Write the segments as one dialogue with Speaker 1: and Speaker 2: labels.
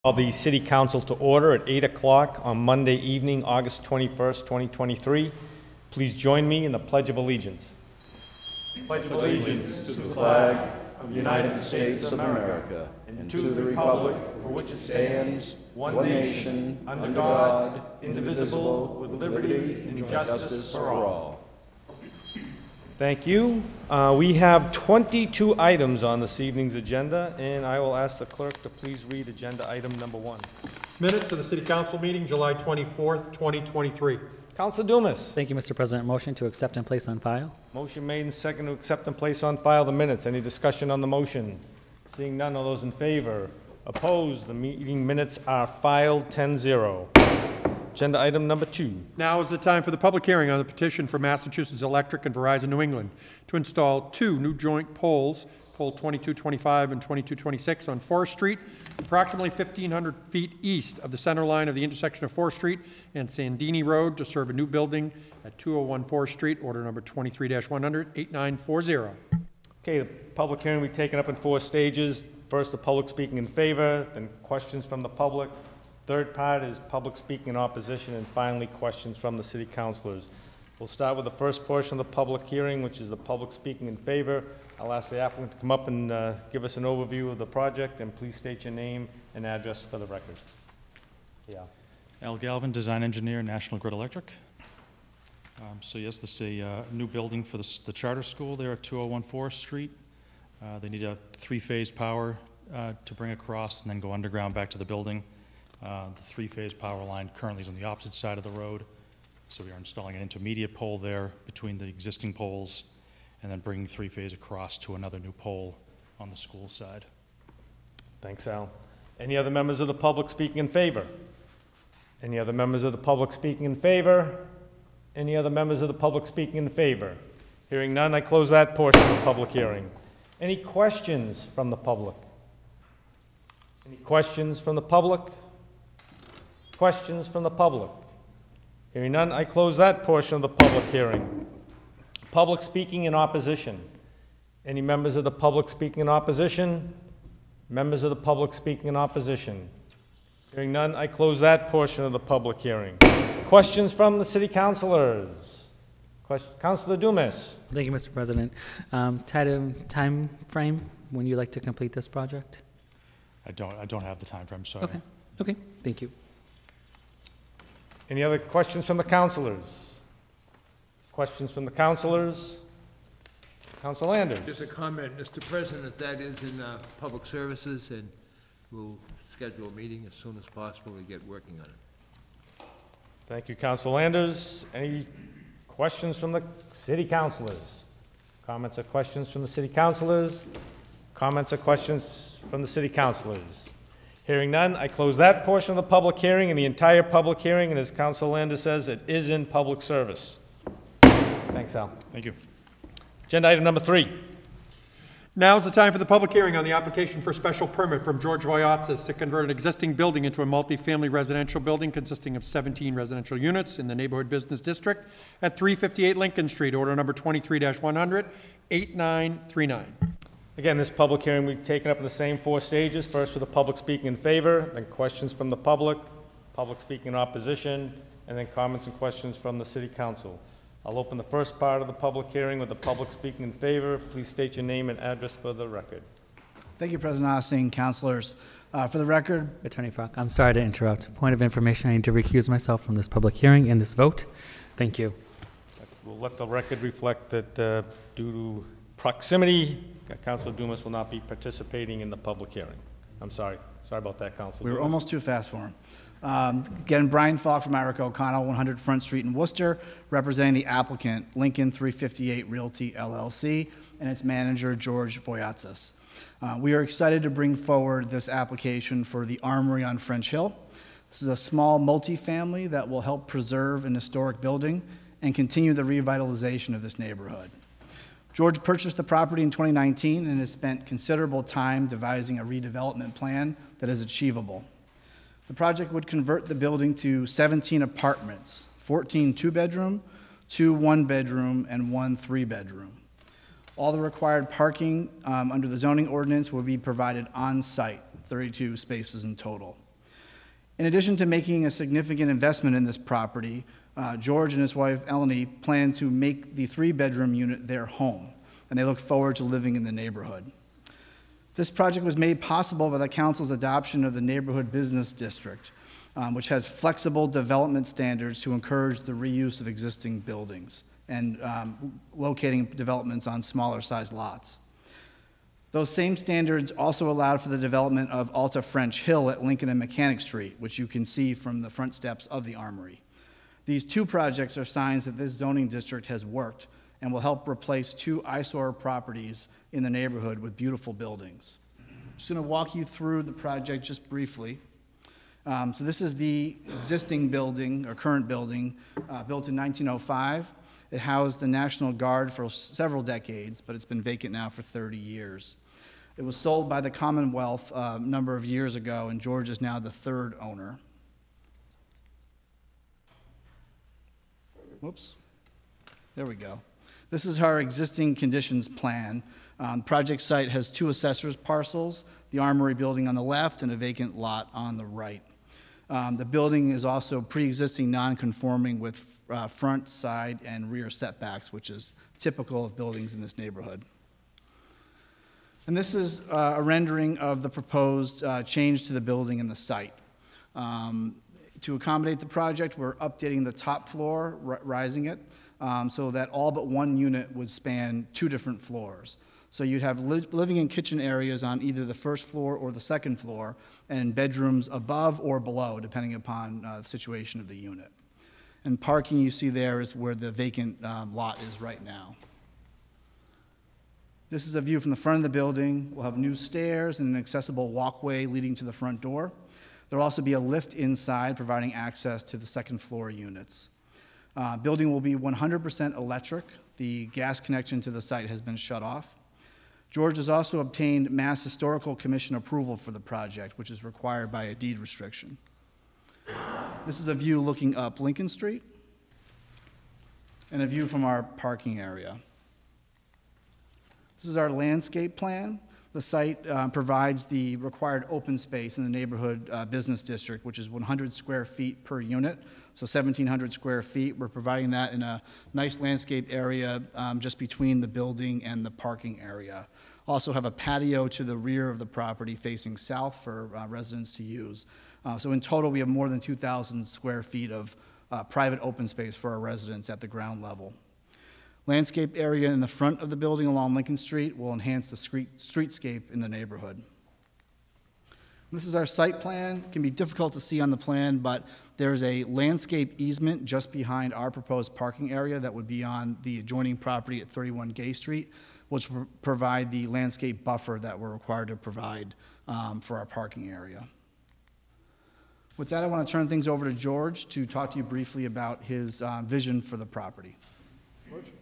Speaker 1: Call the City Council to order at 8 o'clock on Monday evening, August 21st, 2023. Please join me in the Pledge of Allegiance.
Speaker 2: Pledge of allegiance to the flag of the United States of America and to the republic for which it stands, one nation, under God, indivisible, with liberty and justice for all.
Speaker 1: Thank you. We have 22 items on this evening's agenda, and I will ask the clerk to please read agenda item number 1.
Speaker 3: Minutes of the City Council meeting, July 24th, 2023.
Speaker 1: Councilor Dumas.
Speaker 4: Thank you, Mr. President. Motion to accept and place on file.
Speaker 1: Motion made and second to accept and place on file the minutes. Any discussion on the motion? Seeing none, all those in favor? Opposed? The meeting minutes are filed 10-0. Agenda item number 2.
Speaker 3: Now is the time for the public hearing on the petition for Massachusetts Electric and Verizon New England to install 2 new joint poles, pole 2225 and 2226 on 4th Street, approximately 1,500 feet east of the center line of the intersection of 4th Street and Sandini Road to serve a new building at 201 4th Street, order number 23-100, 8940.
Speaker 1: Okay, the public hearing will be taken up in 4 stages. First, the public speaking in favor, then questions from the public. Third part is public speaking in opposition, and finally questions from the city councilors. We'll start with the first portion of the public hearing, which is the public speaking in favor. I'll ask the applicant to come up and give us an overview of the project, and please state your name and address for the record. Yeah.
Speaker 5: Al Galvin, design engineer, National Grid Electric. So yes, this is a new building for the charter school there at 201 4th Street. They need a 3-phase power to bring across and then go underground back to the building. The 3-phase power line currently is on the opposite side of the road, so we are installing an intermediate pole there between the existing poles and then bringing 3-phase across to another new pole on the school side.
Speaker 1: Thanks, Al. Any other members of the public speaking in favor? Any other members of the public speaking in favor? Any other members of the public speaking in favor? Hearing none, I close that portion of the public hearing. Any questions from the public? Any questions from the public? Questions from the public? Hearing none, I close that portion of the public hearing. Public speaking in opposition. Any members of the public speaking in opposition? Members of the public speaking in opposition? Hearing none, I close that portion of the public hearing. Questions from the city councilors? Councilor Dumas.
Speaker 4: Thank you, Mr. President. Time frame when you like to complete this project?
Speaker 5: I don't have the time frame, so.
Speaker 4: Okay, thank you.
Speaker 1: Any other questions from the councilors? Questions from the councilors? Councilor Landers.
Speaker 6: Just a comment, Mr. President, that is in public services, and we'll schedule a meeting as soon as possible to get working on it.
Speaker 1: Thank you, Councilor Landers. Any questions from the city councilors? Comments or questions from the city councilors? Comments or questions from the city councilors? Hearing none, I close that portion of the public hearing and the entire public hearing, and as Councilor Landers says, it is in public service. Thanks, Al.
Speaker 5: Thank you.
Speaker 1: Agenda item number 3.
Speaker 3: Now is the time for the public hearing on the application for special permit from George Voyatzis to convert an existing building into a multi-family residential building consisting of 17 residential units in the neighborhood business district at 358 Lincoln Street, order number 23-100, 8939.
Speaker 1: Again, this public hearing will be taken up in the same 4 stages. First for the public speaking in favor, then questions from the public speaking in opposition, and then comments and questions from the city council. I'll open the first part of the public hearing with the public speaking in favor. Please state your name and address for the record.
Speaker 7: Thank you, President Ossing, councilors. For the record,
Speaker 4: Attorney Frock, I'm sorry to interrupt. Point of information, I need to recuse myself from this public hearing and this vote. Thank you.
Speaker 1: We'll let the record reflect that due to proximity, Councilor Dumas will not be participating in the public hearing. I'm sorry. Sorry about that, Councilor
Speaker 7: we were
Speaker 1: Dumas.
Speaker 7: almost too fast for him. Again, Brian Falk from Irica O'Connell, 100 Front Street in Worcester, representing the applicant, Lincoln 358 Realty LLC, and its manager, George Voyatzis. We are excited to bring forward this application for the Armory on French Hill. This is a small multifamily that will help preserve an historic building and continue the revitalization of this neighborhood. George purchased the property in 2019 and has spent considerable time devising a redevelopment plan that is achievable. The project would convert the building to 17 apartments, 14 2-bedroom, 2 1-bedroom, and 1 3-bedroom. All the required parking under the zoning ordinance will be provided on site, 32 spaces in total. In addition to making a significant investment in this property, George and his wife, Eleni, plan to make the 3-bedroom unit their home, and they look forward to living in the neighborhood. This project was made possible by the council's adoption of the Neighborhood Business District, which has flexible development standards to encourage the reuse of existing buildings and locating developments on smaller sized lots. Those same standards also allowed for the development of Alta French Hill at Lincoln and Mechanic Street, which you can see from the front steps of the Armory. These 2 projects are signs that this zoning district has worked and will help replace 2 eyesore properties in the neighborhood with beautiful buildings. I'm just going to walk you through the project just briefly. So this is the existing building, or current building, built in 1905. It housed the National Guard for several decades, but it's been vacant now for 30 years. It was sold by the Commonwealth a number of years ago, and George is now the 3rd owner. Whoops. There we go. This is our existing conditions plan. Project site has 2 assessors parcels, the Armory building on the left and a vacant lot on the right. The building is also pre-existing non-conforming with front, side, and rear setbacks, which is typical of buildings in this neighborhood. And this is a rendering of the proposed change to the building and the site. To accommodate the project, we're updating the top floor, rising it, so that all but 1 unit would span 2 different floors. So you'd have living and kitchen areas on either the 1st floor or the 2nd floor, and bedrooms above or below, depending upon the situation of the unit. And parking you see there is where the vacant lot is right now. This is a view from the front of the building. We'll have new stairs and an accessible walkway leading to the front door. There'll also be a lift inside, providing access to the 2nd floor units. Building will be 100% electric. The gas connection to the site has been shut off. George has also obtained Mass Historical Commission approval for the project, which is required by a deed restriction. This is a view looking up Lincoln Street and a view from our parking area. This is our landscape plan. The site provides the required open space in the neighborhood business district, which is 100 square feet per unit, so 1,700 square feet. We're providing that in a nice landscape area just between the building and the parking area. Also have a patio to the rear of the property facing south for residents to use. So in total, we have more than 2,000 square feet of private open space for our residents at the ground level. Landscape area in the front of the building along Lincoln Street will enhance the streetscape in the neighborhood. This is our site plan. It can be difficult to see on the plan, but there's a landscape easement just behind our proposed parking area that would be on the adjoining property at 31 Gay Street, which will provide the landscape buffer that we're required to provide for our parking area. With that, I want to turn things over to George to talk to you briefly about his vision for the property. George?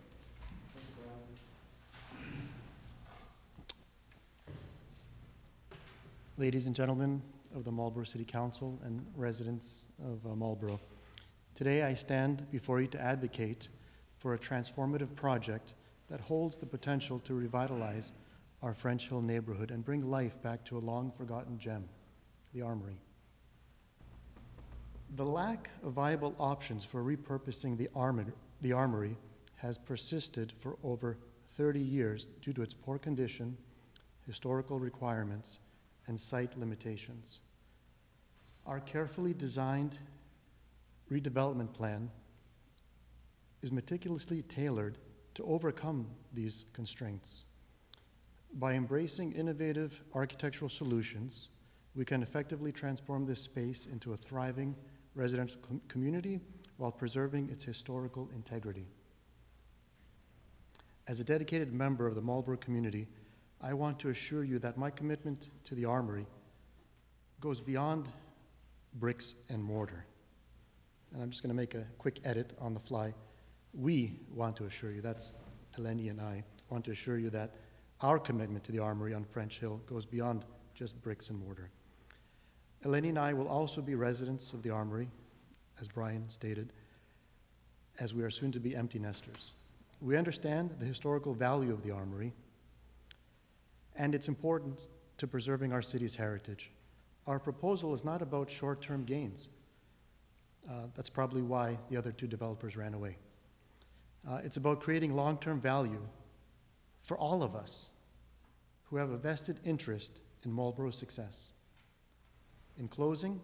Speaker 8: Ladies and gentlemen of the Marlborough City Council and residents of Marlborough, today I stand before you to advocate for a transformative project that holds the potential to revitalize our French Hill neighborhood and bring life back to a long-forgotten gem, the Armory. The lack of viable options for repurposing the Armory has persisted for over 30 years due to its poor condition, historical requirements, and site limitations. Our carefully designed redevelopment plan is meticulously tailored to overcome these constraints. By embracing innovative architectural solutions, we can effectively transform this space into a thriving residential community while preserving its historical integrity. As a dedicated member of the Marlborough community, I want to assure you that my commitment to the Armory goes beyond bricks and mortar. And I'm just going to make a quick edit on the fly. We want to assure you, that's Eleni and I, want to assure you that our commitment to the Armory on French Hill goes beyond just bricks and mortar. Eleni and I will also be residents of the Armory, as Brian stated, as we are soon to be empty nesters. We understand the historical value of the Armory and its importance to preserving our city's heritage. Our proposal is not about short-term gains. That's probably why the other two developers ran away. It's about creating long-term value for all of us who have a vested interest in Marlborough's success. In closing,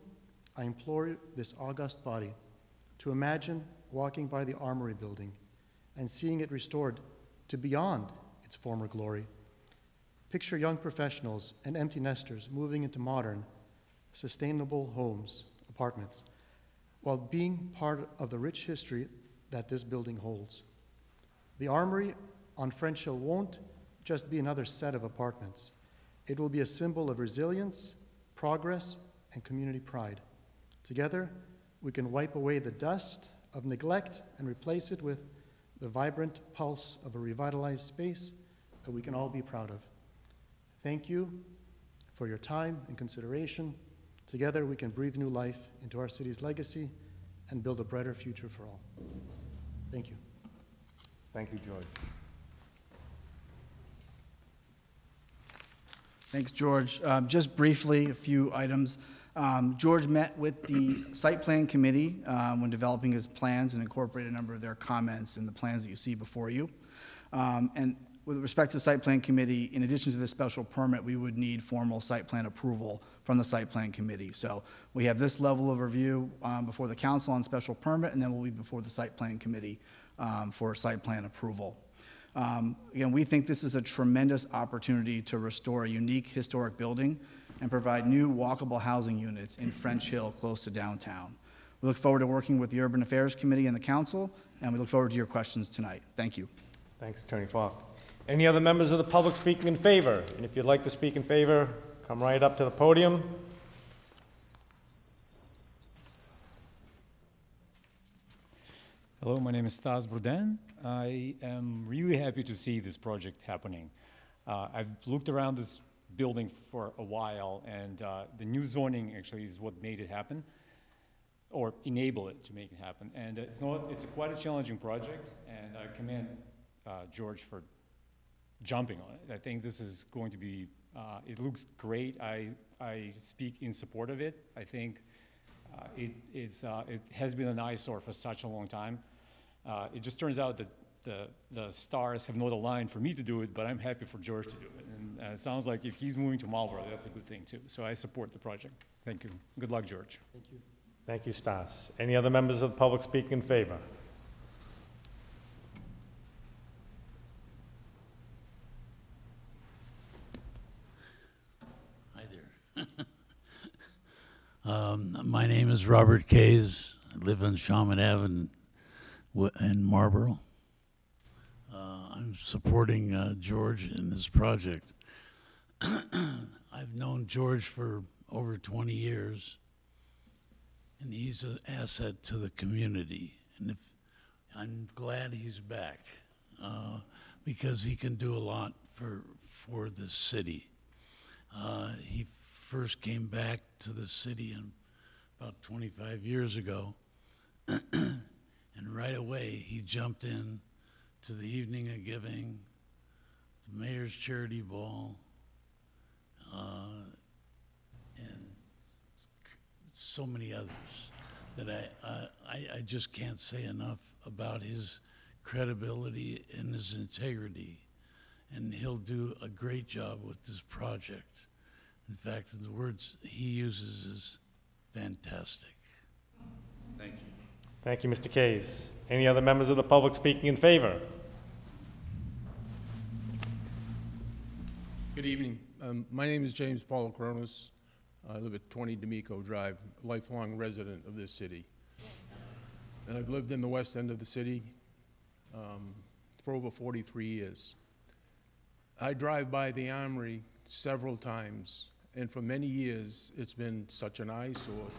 Speaker 8: I implore this august body to imagine walking by the Armory building and seeing it restored to beyond its former glory. Picture young professionals and empty nesters moving into modern, sustainable homes, apartments, while being part of the rich history that this building holds. The Armory on French Hill won't just be another set of apartments. It will be a symbol of resilience, progress, and community pride. Together, we can wipe away the dust of neglect and replace it with the vibrant pulse of a revitalized space that we can all be proud of. Thank you for your time and consideration. Together, we can breathe new life into our city's legacy and build a brighter future for all. Thank you.
Speaker 1: Thank you, George.
Speaker 7: Thanks, George. Just briefly, a few items. George met with the site plan committee when developing his plans and incorporated a number of their comments in the plans that you see before you. And with respect to the site plan committee, in addition to the special permit, we would need formal site plan approval from the site plan committee. So we have this level of review before the council on special permit, and then we'll be before the site plan committee for site plan approval. Again, we think this is a tremendous opportunity to restore a unique historic building and provide new walkable housing units in French Hill close to downtown. We look forward to working with the Urban Affairs Committee and the council, and we look forward to your questions tonight. Thank you.
Speaker 1: Thanks, Attorney Falk. Any other members of the public speaking in favor? And if you'd like to speak in favor, come right up to the podium.
Speaker 9: Hello, my name is Stas Bourdain. I am really happy to see this project happening. I've looked around this building for a while, and the new zoning actually is what made it happen, or enable it to make it happen. And it's quite a challenging project, and I commend George for jumping on it. I think this is going to be, it looks great. I speak in support of it. I think it has been an eyesore for such a long time. It just turns out that the stars have not aligned for me to do it, but I'm happy for George to do it. And it sounds like if he's moving to Marlborough, that's a good thing too. So I support the project. Thank you. Good luck, George.
Speaker 8: Thank you.
Speaker 1: Thank you, Stas. Any other members of the public speaking in favor?
Speaker 10: Hi there. My name is Robert Kays. I live on Shaman Avenue in Marlborough. I'm supporting George in this project. I've known George for over 20 years, and he's an asset to the community. And I'm glad he's back because he can do a lot for the city. He first came back to the city about 25 years ago, and right away he jumped in to the Evening of Giving, the Mayor's Charity Ball, and so many others that I just can't say enough about his credibility and his integrity, and he'll do a great job with this project. In fact, the words he uses is fantastic. Thank you.
Speaker 1: Thank you, Mr. Kays. Any other members of the public speaking in favor?
Speaker 11: Good evening. My name is James Paul Cronus. I live at 20 D'Amico Drive, a lifelong resident of this city. And I've lived in the west end of the city for over 43 years. I drive by the Armory several times, and for many years it's been such an eyesore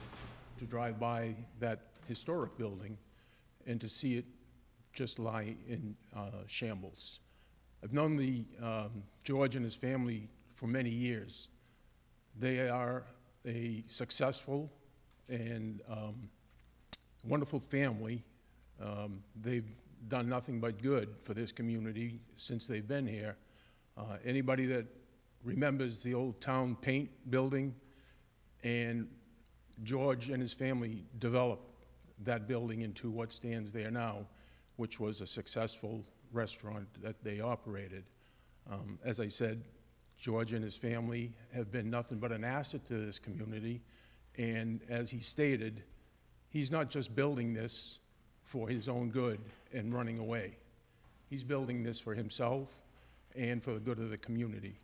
Speaker 11: to drive by that historic building and to see it just lie in shambles. I've known George and his family for many years. They are a successful and wonderful family. They've done nothing but good for this community since they've been here. Anybody that remembers the old town paint building And George and his family developed that building into what stands there now, which was a successful restaurant that they operated. As I said, George and his family have been nothing but an asset to this community, and as he stated, he's not just building this for his own good and running away. He's building this for himself and for the good of the community.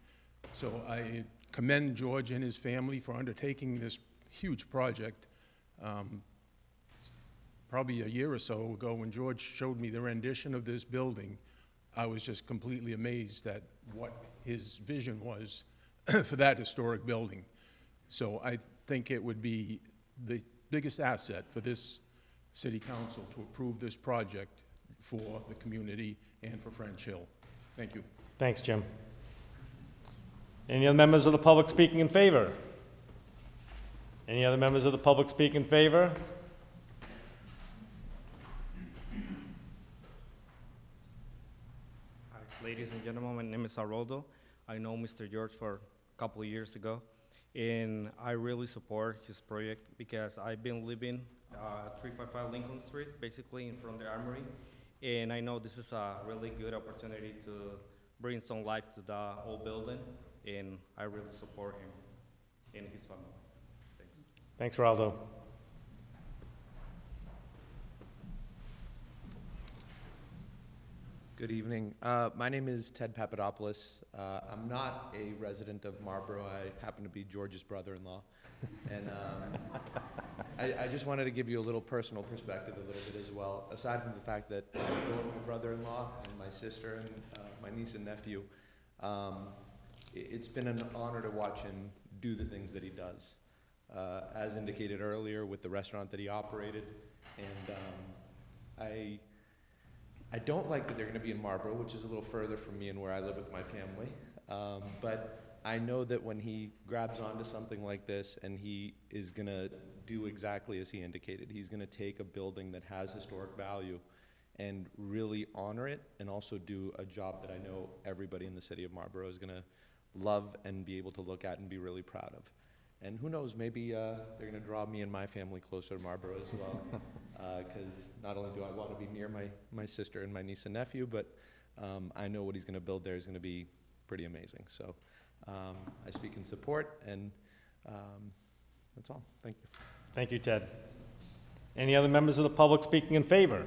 Speaker 11: So I commend George and his family for undertaking this huge project. Probably a year or so ago, when George showed me the rendition of this building, I was just completely amazed at what his vision was for that historic building. So I think it would be the biggest asset for this city council to approve this project for the community and for French Hill. Thank you.
Speaker 1: Thanks, Jim. Any other members of the public speaking in favor? Any other members of the public speak in favor?
Speaker 12: Hi, ladies and gentlemen, my name is Haroldo. I know Mr. George for a couple of years ago, and I really support his project because I've been living 355 Lincoln Street, basically in front of the Armory, and I know this is a really good opportunity to bring some life to the old building, and I really support him and his family. Thanks.
Speaker 1: Thanks, Raldo.
Speaker 13: Good evening. My name is Ted Papadopoulos. I'm not a resident of Marlborough. I happen to be George's brother-in-law. And I just wanted to give you a little personal perspective a little bit as well. Aside from the fact that I'm my brother-in-law and my sister and my niece and nephew, it's been an honor to watch him do the things that he does. As indicated earlier with the restaurant that he operated. And I don't like that they're going to be in Marlborough, which is a little further from me and where I live with my family. But I know that when he grabs onto something like this and he is going to do exactly as he indicated, he's going to take a building that has historic value and really honor it and also do a job that I know everybody in the city of Marlborough is going to love and be able to look at and be really proud of. And who knows, maybe they're going to draw me and my family closer to Marlborough as well. Because not only do I want to be near my sister and my niece and nephew, but I know what he's going to build there is going to be pretty amazing. So I speak in support, and that's all. Thank you.
Speaker 1: Thank you, Ted. Any other members of the public speaking in favor?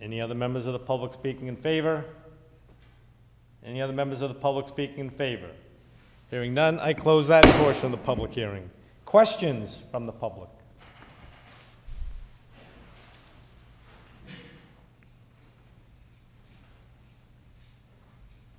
Speaker 1: Any other members of the public speaking in favor? Any other members of the public speaking in favor? Hearing none, I close that portion of the public hearing. Questions from the public?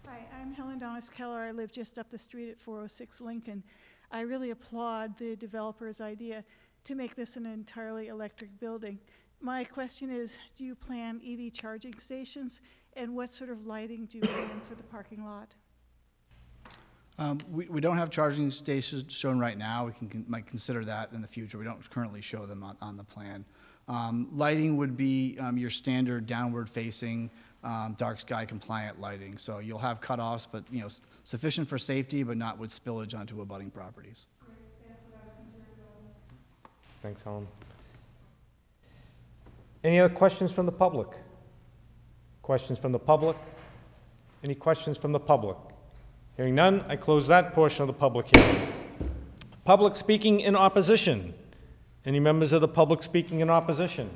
Speaker 14: Hi, I'm Helen Donis Keller. I live just up the street at 406 Lincoln. I really applaud the developer's idea to make this an entirely electric building. My question is, do you plan EV charging stations, and what sort of lighting do you plan for the parking lot?
Speaker 7: We don't have charging stations shown right now. We might consider that in the future. We don't currently show them on the plan. Lighting would be your standard downward-facing, dark sky compliant lighting. So you'll have cutoffs, but sufficient for safety, but not with spillage onto abutting properties.
Speaker 14: Great. That's what I was concerned about.
Speaker 1: Thanks, Helen. Any other questions from the public? Questions from the public? Any questions from the public? Hearing none, I close that portion of the public hearing. Public speaking in opposition. Any members of the public speaking in opposition?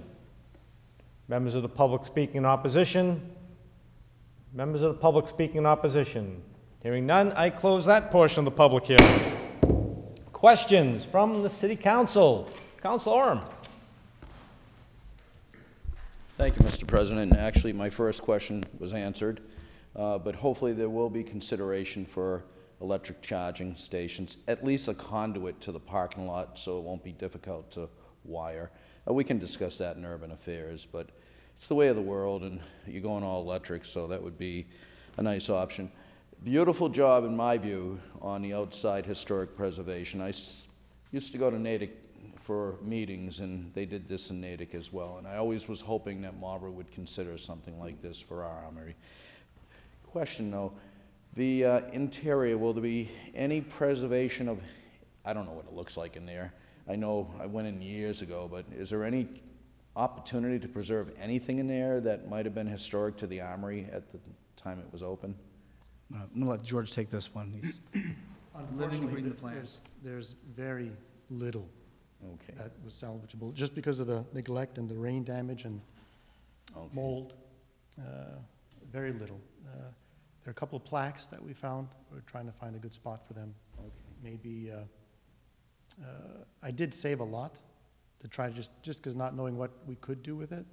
Speaker 1: Members of the public speaking in opposition? Members of the public speaking in opposition? Hearing none, I close that portion of the public hearing. Questions from the City Council. Councilor Orem.
Speaker 2: Thank you, Mr. President. Actually, my first question was answered. But hopefully there will be consideration for electric charging stations, at least a conduit to the parking lot so it won't be difficult to wire. We can discuss that in urban affairs, but it's the way of the world and you're going all electric, so that would be a nice option. Beautiful job, in my view, on the outside historic preservation. I used to go to Natick for meetings, and they did this in Natick as well, and I always was hoping that Marlborough would consider something like this for our armory. Question though, the interior, will there be any preservation of I don't know what it looks like in there. I know I went in years ago, but is there any opportunity to preserve anything in there that might have been historic to the Armory at the time it was open?
Speaker 7: I'm going to let George take this one. He's living and breathing the plans.
Speaker 8: There's very little
Speaker 2: Okay.
Speaker 8: that was salvageable, just because of the neglect and the rain damage and mold. Very little. There are a couple of plaques that we found. We're trying to find a good spot for them. Maybe, I did save a lot to try to just because not knowing what we could do with it.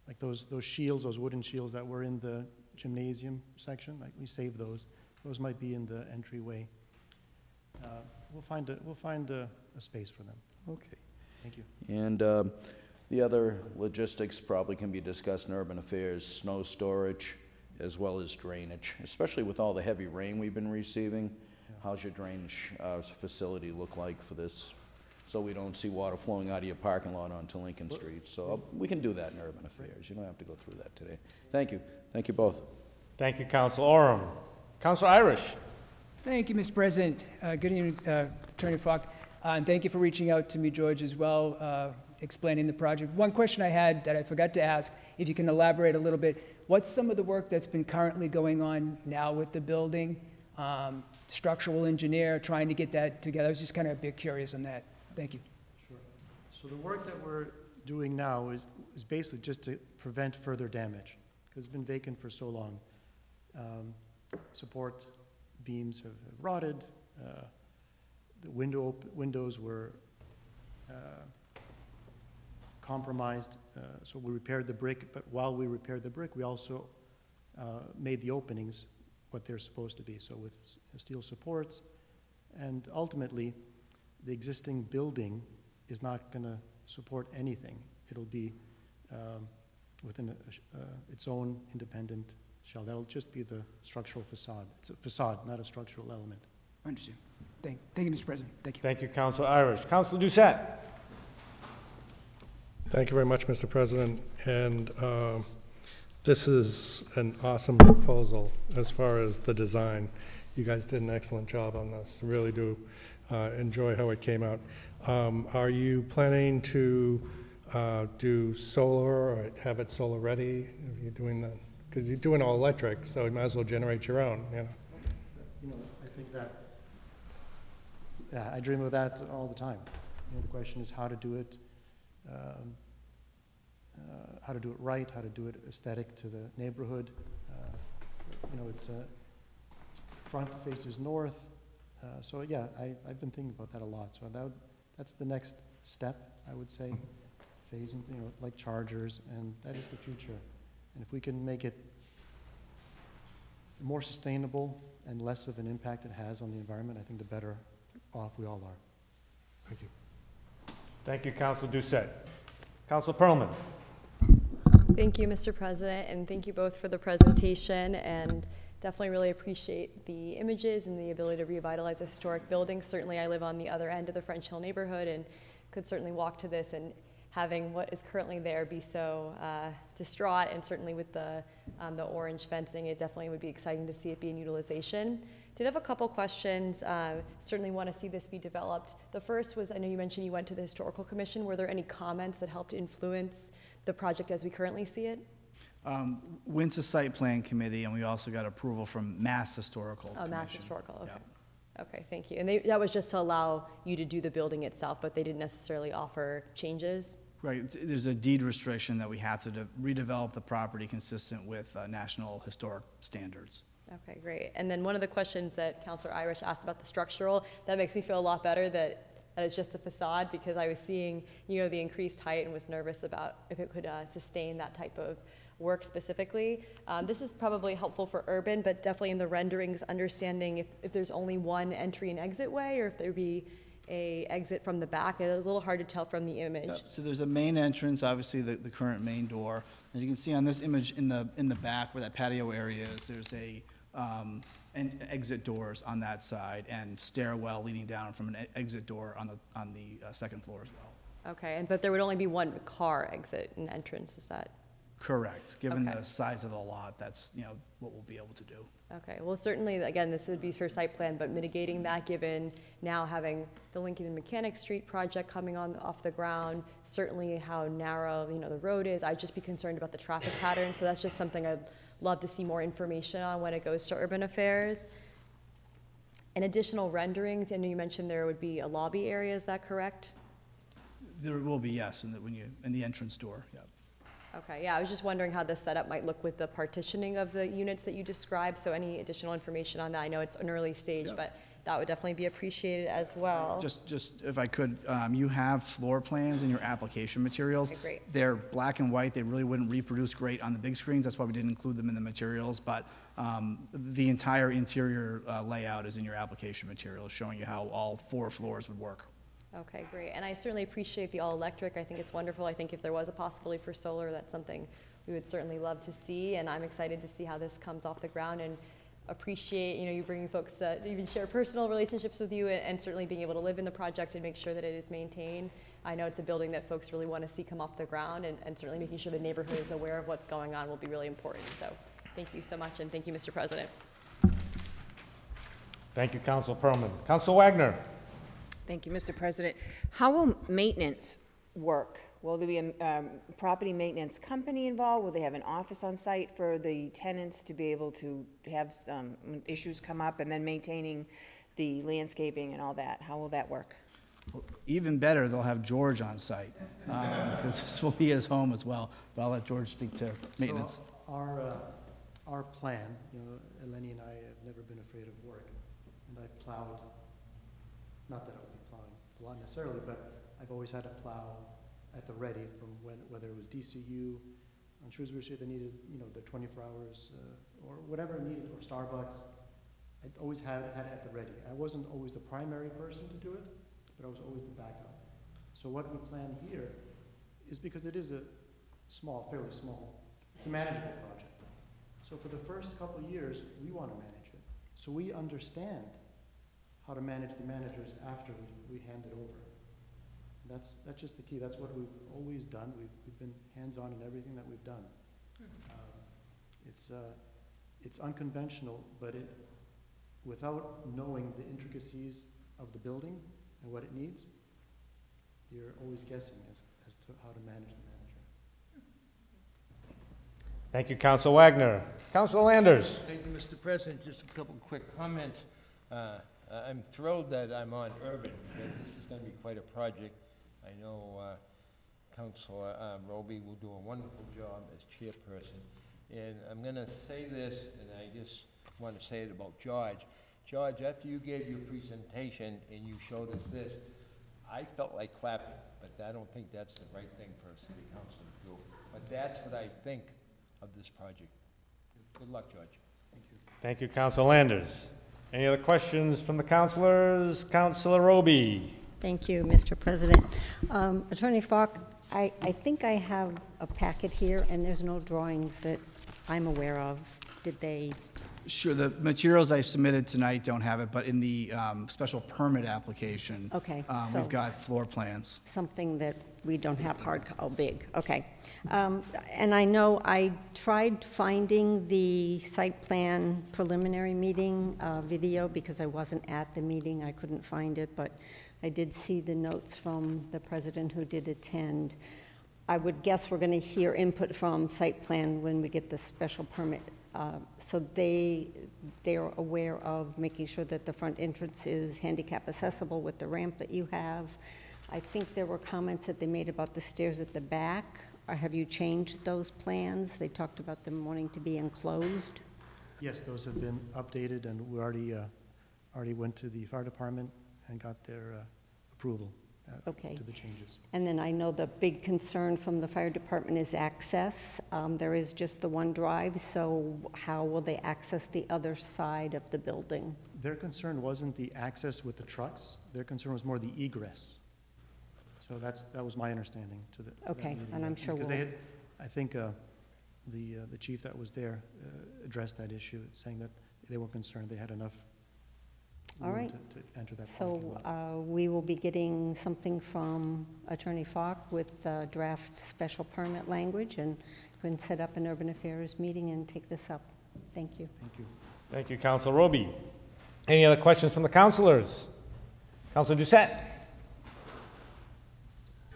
Speaker 8: Like those shields, those wooden shields that were in the gymnasium section, like we saved those. Those might be in the entryway. We'll find a space for them.
Speaker 2: Okay.
Speaker 8: Thank you.
Speaker 2: And the other logistics probably can be discussed in urban affairs, snow storage, as well as drainage, especially with all the heavy rain we've been receiving.
Speaker 8: Yeah.
Speaker 2: How's your drainage facility look like for this, so we don't see water flowing out of your parking lot onto Lincoln Street? So we can do that in urban affairs. You don't have to go through that today. Thank you. Thank you both.
Speaker 1: Thank you, Council Oram. Council Irish.
Speaker 15: Thank you, Mr. President. Good evening, Attorney Falk. And thank you for reaching out to me, George, as well, explaining the project. One question I had that I forgot to ask, if you can elaborate a little bit, what's some of the work that's been currently going on now with the building? Structural engineer, trying to get that together. I was just kind of a bit curious on that. Thank you.
Speaker 8: Sure. So the work that we're doing now is basically just to prevent further damage, because it's been vacant for so long. Support beams have rotted. The windows were compromised, so we repaired the brick, but while we repaired the brick, we also made the openings what they're supposed to be, so with steel supports. And ultimately, the existing building is not going to support anything. It'll be within its own independent shell. That'll just be the structural facade. It's a facade, not a structural element.
Speaker 15: Understood. Thank you, Mr. President. Thank you.
Speaker 1: Thank you, Council Irish. Council Doucette.
Speaker 16: Thank you very much, Mr. President. And this is an awesome proposal as far as the design. You guys did an excellent job on this. I really do enjoy how it came out. Are you planning to do solar or have it solar ready? Are you doing that? Because you're doing all electric, so you might as well generate your own, you know.
Speaker 8: You know, I think that, yeah, I dream of that all the time. You know, the question is how to do it right, how to do it aesthetic to the neighborhood. You know, it's front faces north. So yeah, I've been thinking about that a lot. So that's the next step, I would say, phasing, you know, like chargers, and that is the future. And if we can make it more sustainable and less of an impact it has on the environment, I think the better off we all are.
Speaker 16: Thank you.
Speaker 1: Thank you, Council Doucette. Council Perlman.
Speaker 17: Thank you, Mr. President, and thank you both for the presentation, and definitely really appreciate the images and the ability to revitalize a historic building. Certainly, I live on the other end of the French Hill neighborhood and could certainly walk to this, and having what is currently there be so distraught, and certainly with the orange fencing, it definitely would be exciting to see it be in utilization. Did have a couple questions. Certainly want to see this be developed. The first was, I know you mentioned you went to the Historical Commission. Were there any comments that helped influence the project as we currently see it?
Speaker 7: Went to Site Plan Committee, and we also got approval from Mass Historical Commission.
Speaker 17: Mass Historical, okay.
Speaker 7: Yeah.
Speaker 17: Okay, thank you. And that was just to allow you to do the building itself, but they didn't necessarily offer changes?
Speaker 7: Right, there's a deed restriction that we have to redevelop the property consistent with National Historic Standards.
Speaker 17: Okay, great. And then one of the questions that Councilor Irish asked about the structural, that makes me feel a lot better that it's just a facade, because I was seeing, you know, the increased height and was nervous about if it could sustain that type of work specifically. This is probably helpful for urban, but definitely in the renderings, understanding if there's only one entry and exit way, or if there'd be a exit from the back. It's a little hard to tell from the image.
Speaker 7: Yep. So there's a main entrance, obviously the current main door. And you can see on this image in the back where that patio area is, there's a exit doors on that side and stairwell leading down from an exit door on the second floor as well.
Speaker 17: Okay, but there would only be one car exit and entrance, is that
Speaker 7: Correct. Given
Speaker 17: Okay.
Speaker 7: the size of the lot, that's, what we'll be able to do.
Speaker 17: Okay, well, certainly, again, this would be for site plan, but mitigating that, given now having the Lincoln and Mechanic Street project coming off the ground, certainly how narrow, the road is, I'd just be concerned about the traffic pattern, so that's just something I'd love to see more information on when it goes to Urban Affairs. And additional renderings, I know you mentioned there would be a lobby area, is that correct?
Speaker 7: There will be, yes, in the entrance door, yeah.
Speaker 17: Okay, yeah, I was just wondering how the setup might look with the partitioning of the units that you described, so any additional information on that? I know it's an early stage,
Speaker 7: Yep.
Speaker 17: but that would definitely be appreciated as well.
Speaker 7: Just if I could, you have floor plans in your application materials.
Speaker 17: Okay, great.
Speaker 7: They're black and white. They really wouldn't reproduce great on the big screens. That's why we didn't include them in the materials. But the entire interior layout is in your application materials, showing you how all 4 floors would work.
Speaker 17: Okay, great. And I certainly appreciate the all-electric. I think it's wonderful. I think if there was a possibility for solar, that's something we would certainly love to see. And I'm excited to see how this comes off the ground, and appreciate, you bringing folks to even share personal relationships with you, and certainly being able to live in the project and make sure that it is maintained. I know it's a building that folks really want to see come off the ground, and certainly making sure the neighborhood is aware of what's going on will be really important. So thank you so much, and thank you, Mr. President.
Speaker 1: Thank you, Council Perlman. Council Wagner.
Speaker 18: Thank you, Mr. President. How will maintenance work? Will there be a property maintenance company involved? Will they have an office on site for the tenants to be able to have some issues come up, and then maintaining the landscaping and all that? How will that work?
Speaker 7: Well, even better, they'll have George on site, because this will be his home as well. But I'll let George speak to maintenance.
Speaker 8: So our plan, Eleni and I have never been afraid of work, and I've plowed, not that I would be plowing a lot necessarily, but I've always had a plow at the ready from whether it was DCU on Shrewsbury Street, they needed, the 24 hours, or whatever it needed, or Starbucks. I'd always had it at the ready. I wasn't always the primary person to do it, but I was always the backup. So what we plan here is, because it is a fairly small, it's a manageable project. So for the first couple of years, we want to manage it. So we understand how to manage the managers after we hand it over. That's just the key. That's what we've always done. We've been hands-on in everything that we've done. It's unconventional, but without knowing the intricacies of the building and what it needs, you're always guessing as to how to manage the manager.
Speaker 1: Thank you, Council Wagner. Council Landers.
Speaker 6: Thank you, Mr. President. Just a couple quick comments. I'm thrilled that I'm on Urban, because this is going to be quite a project. I know Councilor Roby will do a wonderful job as chairperson. And I'm going to say this, and I just want to say it about George. George, after you gave your presentation and you showed us this, I felt like clapping, but I don't think that's the right thing for a city council to do. But that's what I think of this project. Good luck, George.
Speaker 8: Thank you.
Speaker 1: Thank you, Council Landers. Any other questions from the councilors? Councilor Roby.
Speaker 19: Thank you, Mr. President. Attorney Falk, I think I have a packet here, and there's no drawings that I'm aware of. Did they?
Speaker 7: Sure, the materials I submitted tonight don't have it, but in the special permit application,
Speaker 19: Okay, so
Speaker 7: we've got floor plans.
Speaker 19: something that we don't have big, okay. And I know I tried finding the site plan preliminary meeting video because I wasn't at the meeting. I couldn't find it, but I did see the notes from the president who did attend. I would guess we're going to hear input from site plan when we get the special permit. So they're aware of making sure that the front entrance is handicap accessible with the ramp that you have. I think there were comments that they made about the stairs at the back. Or have you changed those plans? They talked about them wanting to be enclosed.
Speaker 8: Yes, those have been updated, and we already went to the fire department and got their approval to the changes.
Speaker 19: And then I know the big concern from the fire department is access. There is just the one drive, so how will they access the other side of the building?
Speaker 8: Their concern wasn't the access with the trucks. Their concern was more the egress. So that was my understanding to the.
Speaker 19: Okay, and I'm sure
Speaker 8: because
Speaker 19: we'll.
Speaker 8: I think the chief that was there addressed that issue, saying that they were concerned they had enough
Speaker 19: All right.
Speaker 8: to enter that parking lot.
Speaker 19: So we will be getting something from Attorney Falk with draft special permit language, and we can set up an urban affairs meeting and take this up. Thank you.
Speaker 8: Thank you.
Speaker 1: Thank you, Councilor Roby. Any other questions from the councilors? Councilor Doucette.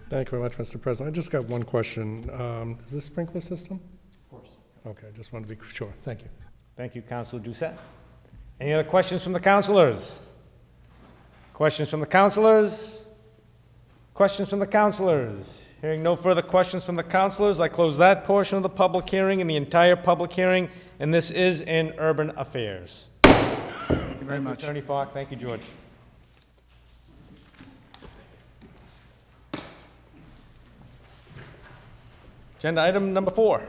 Speaker 16: Thank you very much, Mr. President. I just got one question. Is this sprinkler system?
Speaker 8: Of course.
Speaker 16: Okay, just wanted to be sure. Thank you.
Speaker 1: Thank you, Councilor Doucette. Any other questions from the councilors? Questions from the councilors? Questions from the councilors? Hearing no further questions from the councilors, I close that portion of the public hearing and the entire public hearing, and this is in urban affairs.
Speaker 7: Thank you very much.
Speaker 1: Attorney Falk. Thank you, George. Agenda item number 4.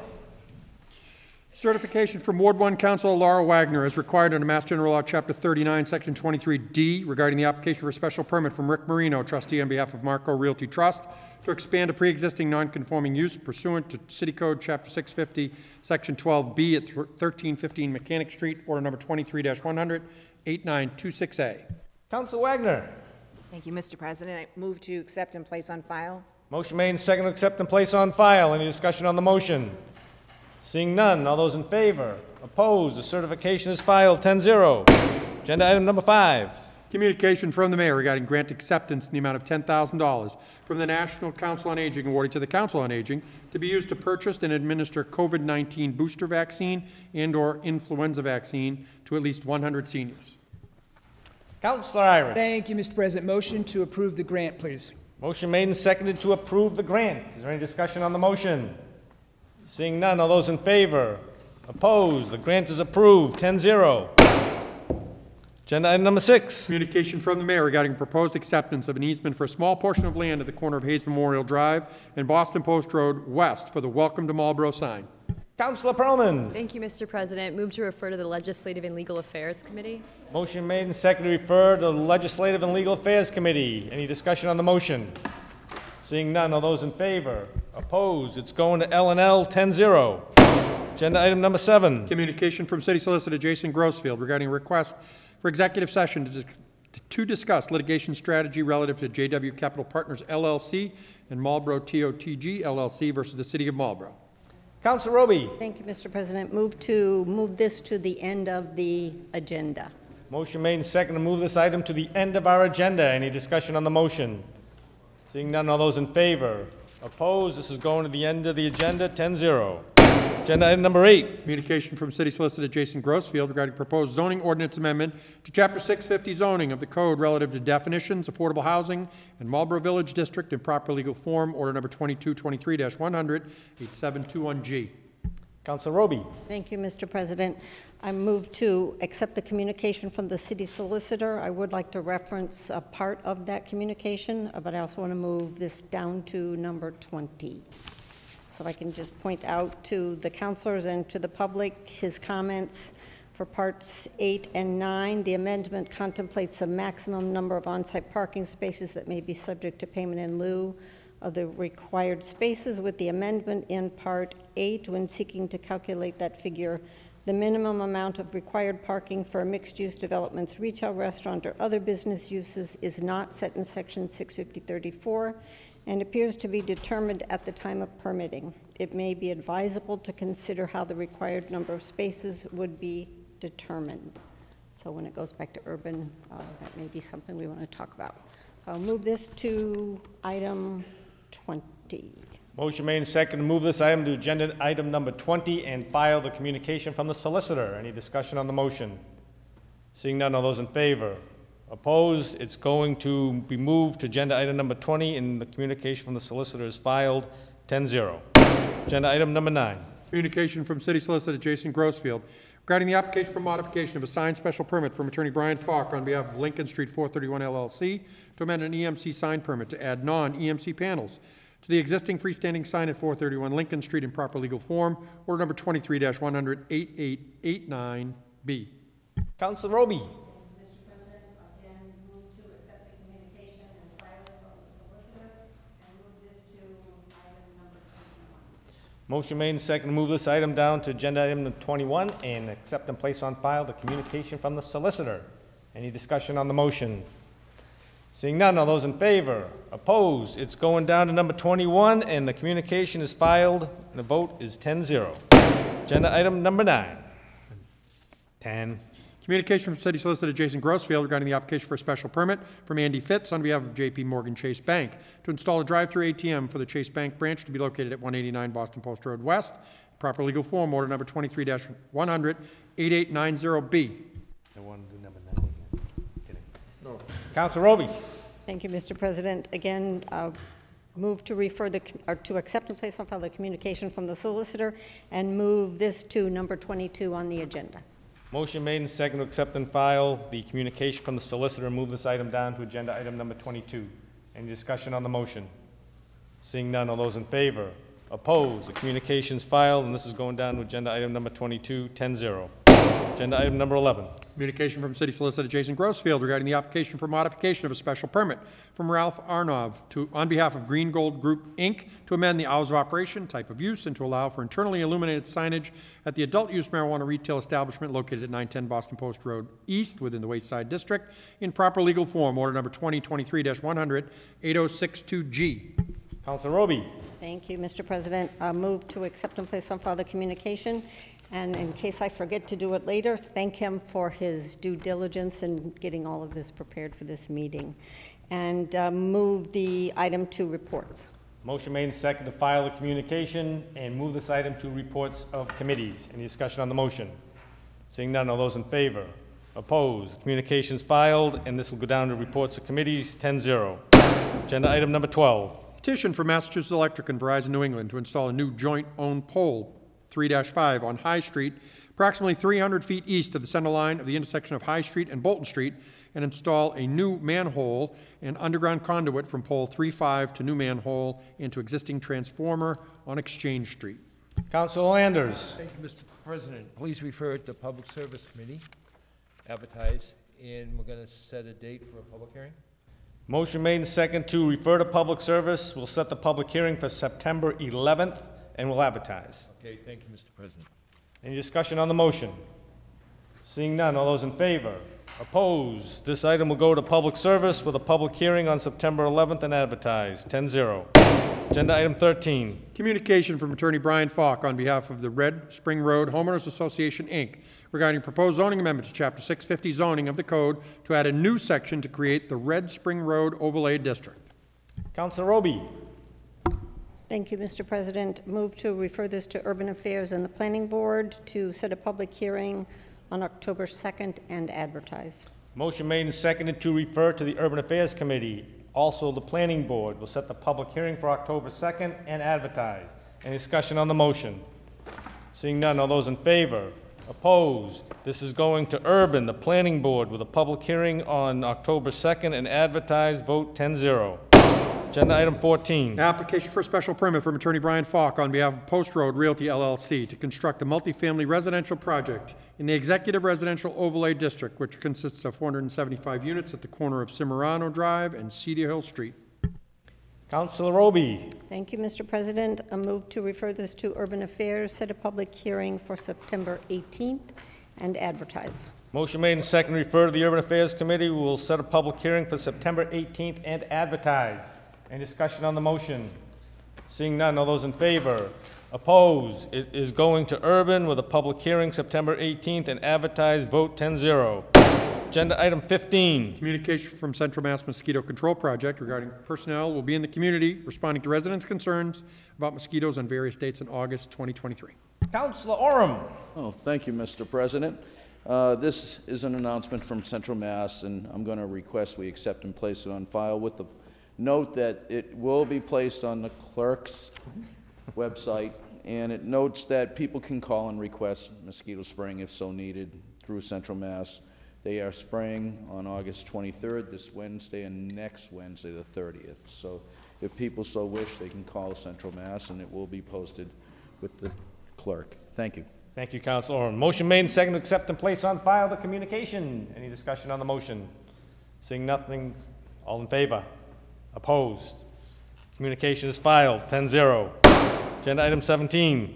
Speaker 3: Certification from Ward 1 Councilor Laura Wagner as required under Mass General Law, Chapter 39, Section 23D, regarding the application for a special permit from Rick Marino, trustee on behalf of Marco Realty Trust, to expand a pre-existing non-conforming use pursuant to City Code, Chapter 650, Section 12B at 1315 Mechanic Street, Order Number 23-100, 8926A.
Speaker 1: Councilor Wagner.
Speaker 18: Thank you, Mr. President. I move to accept and place on file.
Speaker 1: Motion made and second to accept and place on file. Any discussion on the motion? Seeing none, all those in favor? Opposed? The certification is filed 10-0. Agenda item number 5.
Speaker 3: Communication from the mayor regarding grant acceptance in the amount of $10,000 from the National Council on Aging awarded to the Council on Aging to be used to purchase and administer COVID-19 booster vaccine and/or influenza vaccine to at least 100 seniors.
Speaker 1: Councilor Irish.
Speaker 15: Thank you, Mr. President. Motion to approve the grant, please.
Speaker 1: Motion made and seconded to approve the grant. Is there any discussion on the motion? Seeing none, all those in favor? Opposed? The grant is approved, 10-0. Agenda item number 6.
Speaker 3: Communication from the mayor regarding proposed acceptance of an easement for a small portion of land at the corner of Hayes Memorial Drive and Boston Post Road West for the Welcome to Marlborough sign.
Speaker 1: Councilor Perlman.
Speaker 17: Thank you, Mr. President. Move to refer to the Legislative and Legal Affairs Committee.
Speaker 1: Motion made and seconded to refer to the Legislative and Legal Affairs Committee. Any discussion on the motion? Seeing none, all those in favor? Opposed? It's going to L&L, 10-0. Agenda item number 7.
Speaker 3: Communication from City Solicitor Jason Grossfield regarding a request for executive session to discuss litigation strategy relative to JW Capital Partners, LLC and Marlborough TOTG, LLC versus the City of Marlborough.
Speaker 1: Councilor Roby.
Speaker 19: Thank you, Mr. President. Move this to the end of the agenda.
Speaker 1: Motion made and seconded to move this item to the end of our agenda. Any discussion on the motion? Seeing none, all those in favor? Opposed? This is going to the end of the agenda, 10-0. Agenda item number 8.
Speaker 3: Communication from City Solicitor Jason Grossfield regarding proposed zoning ordinance amendment to Chapter 650 zoning of the code relative to definitions, affordable housing, and Marlborough Village District in proper legal form, order number 2223-100, 8721G.
Speaker 1: Councilor Roby.
Speaker 19: Thank you, Mr. President. I move to accept the communication from the city solicitor. I would like to reference a part of that communication, but I also want to move this down to number 20. So I can just point out to the councilors and to the public his comments for parts 8 and 9. The amendment contemplates a maximum number of on-site parking spaces that may be subject to payment in lieu of the required spaces. With the amendment in Part 8, when seeking to calculate that figure, the minimum amount of required parking for mixed-use developments, retail, restaurant, or other business uses is not set in Section 650-34 and appears to be determined at the time of permitting. It may be advisable to consider how the required number of spaces would be determined. So when it goes back to urban, that may be something we want to talk about. I'll move this to item 20.
Speaker 1: Motion made and seconded to move this item to agenda item number 20 and file the communication from the solicitor. Any discussion on the motion? Seeing none, all those in favor? Opposed? It's going to be moved to agenda item number 20 and the communication from the solicitor is filed 10-0. Agenda item number 9.
Speaker 3: Communication from City Solicitor Jason Grossfield regarding the application for modification of a signed special permit from Attorney Brian Falk on behalf of Lincoln Street 431 LLC to amend an EMC sign permit to add non-EMC panels to the existing freestanding sign at 431 Lincoln Street in proper legal form, order number 23-100, 8889B.
Speaker 1: Councilor Roby. Motion made and seconded to move this item down to agenda item 21 and accept and place on file the communication from the solicitor. Any discussion on the motion? Seeing none, all those in favor? Opposed? It's going down to number 21, and the communication is filed, and the vote is 10-0. Agenda item number 9. 10.
Speaker 3: Communication from City Solicitor Jason Grossfield regarding the application for a special permit from Andy Fitz on behalf of J.P. Morgan Chase Bank to install a drive-through ATM for the Chase Bank branch to be located at 189 Boston Post Road West. Proper legal form, order number 23-100, 8890B.
Speaker 1: I want to do number 9 again. Kidding. No. Councilor Roby.
Speaker 19: Thank you, Mr. President. Again, move to refer or to accept and place on file the communication from the solicitor and move this to number 22 on the agenda.
Speaker 1: Motion made and second to accept and file the communication from the solicitor and move this item down to agenda item number 22. Any discussion on the motion? Seeing none, all those in favor? Opposed? The communication is filed, and this is going down to agenda item number 22, 10-0. Agenda item number 11.
Speaker 3: Communication from City Solicitor Jason Grossfield regarding the application for modification of a special permit from Ralph Arnov on behalf of Green Gold Group, Inc. to amend the hours of operation, type of use, and to allow for internally illuminated signage at the adult-use marijuana retail establishment located at 910 Boston Post Road East within the Wayside District in proper legal form, order number 2023-100, 8062G.
Speaker 1: Councilor Roby.
Speaker 19: Thank you, Mr. President. Move to accept and place on file the communication. And in case I forget to do it later, thank him for his due diligence in getting all of this prepared for this meeting. And move the item to reports.
Speaker 1: Motion made and second to file the communication and move this item to reports of committees. Any discussion on the motion? Seeing none, all those in favor? Opposed? Communications filed, and this will go down to reports of committees, 10-0. Agenda item number 12.
Speaker 3: Petition for Massachusetts Electric and Verizon New England to install a new joint-owned pole 3-5 on High Street, approximately 300 feet east of the center line of the intersection of High Street and Bolton Street, and install a new manhole and underground conduit from pole 3-5 to new manhole into existing transformer on Exchange Street.
Speaker 1: Councilor Landers.
Speaker 6: Thank you, Mr. President. Please refer it to Public Service Committee, advertise, and we're going to set a date for a public hearing.
Speaker 1: Motion made and second to refer to public service. We'll set the public hearing for September 11th, and we'll advertise.
Speaker 6: Okay, thank you, Mr. President.
Speaker 1: Any discussion on the motion? Seeing none, all those in favor? Opposed? This item will go to public service with a public hearing on September 11th and advertised, 10-0. Agenda item 13.
Speaker 3: Communication from Attorney Brian Falk on behalf of the Red Spring Road Homeowners Association, Inc., regarding proposed zoning amendment to Chapter 650 zoning of the code to add a new section to create the Red Spring Road Overlay District.
Speaker 1: Councilor Roby.
Speaker 19: Thank you, Mr. President. Move to refer this to Urban Affairs and the Planning Board to set a public hearing on October 2nd and advertise.
Speaker 1: Motion made and seconded to refer to the Urban Affairs Committee. Also, the Planning Board will set the public hearing for October 2nd and advertise. Any discussion on the motion? Seeing none, all those in favor? Opposed? This is going to Urban, the Planning Board, with a public hearing on October 2nd and advertise. Vote 10-0. Agenda item 14.
Speaker 3: Application for a special permit from Attorney Brian Falk on behalf of Post Road Realty LLC to construct a multifamily residential project in the Executive Residential Overlay District, which consists of 475 units at the corner of Cimarano Drive and Cedar Hill Street.
Speaker 1: Councilor Roby.
Speaker 19: Thank you, Mr. President. A move to refer this to Urban Affairs, set a public hearing for September 18th and advertise.
Speaker 1: Motion made and seconded to refer to the Urban Affairs Committee. We will set a public hearing for September 18th and advertise. Any discussion on the motion? Seeing none, all those in favor? Opposed? It is going to Urban with a public hearing September 18th and advertised. Vote 10-0. Agenda item 15.
Speaker 3: Communication from Central Mass Mosquito Control Project regarding personnel will be in the community responding to residents' concerns about mosquitoes on various dates in August 2023.
Speaker 1: Councilor Oram.
Speaker 2: Oh, thank you, Mr. President. This is an announcement from Central Mass, and I'm going to request we accept and place it on file with the note that it will be placed on the clerk's website, and it notes that people can call and request mosquito spraying if so needed through Central Mass. They are spraying on August 23rd, this Wednesday, and next Wednesday, the 30th. So if people so wish, they can call Central Mass, and it will be posted with the clerk. Thank you.
Speaker 1: Thank you, Councilor Oram. Motion made and seconded to accept and place on file the communication. Any discussion on the motion? Seeing nothing, all in favor? Opposed? Communication is filed, 10-0. Agenda item 17.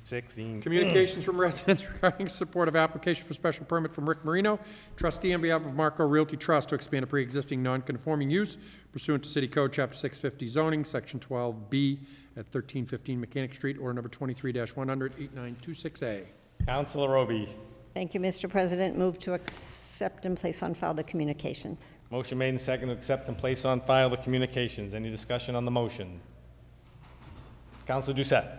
Speaker 3: 16. Communications from residents regarding support of application for special permit from Rick Marino, trustee on behalf of Marco Realty Trust to expand a pre-existing non-conforming use pursuant to City Code, Chapter 650 zoning, Section 12B at 1315 Mechanic Street, order number 23-100, 8926A.
Speaker 1: Councilor Roby.
Speaker 19: Thank you, Mr. President. Move to accept and place on file the communications.
Speaker 1: Motion made and seconded to accept and place on file the communications. Any discussion on the motion? Councilor Doucette.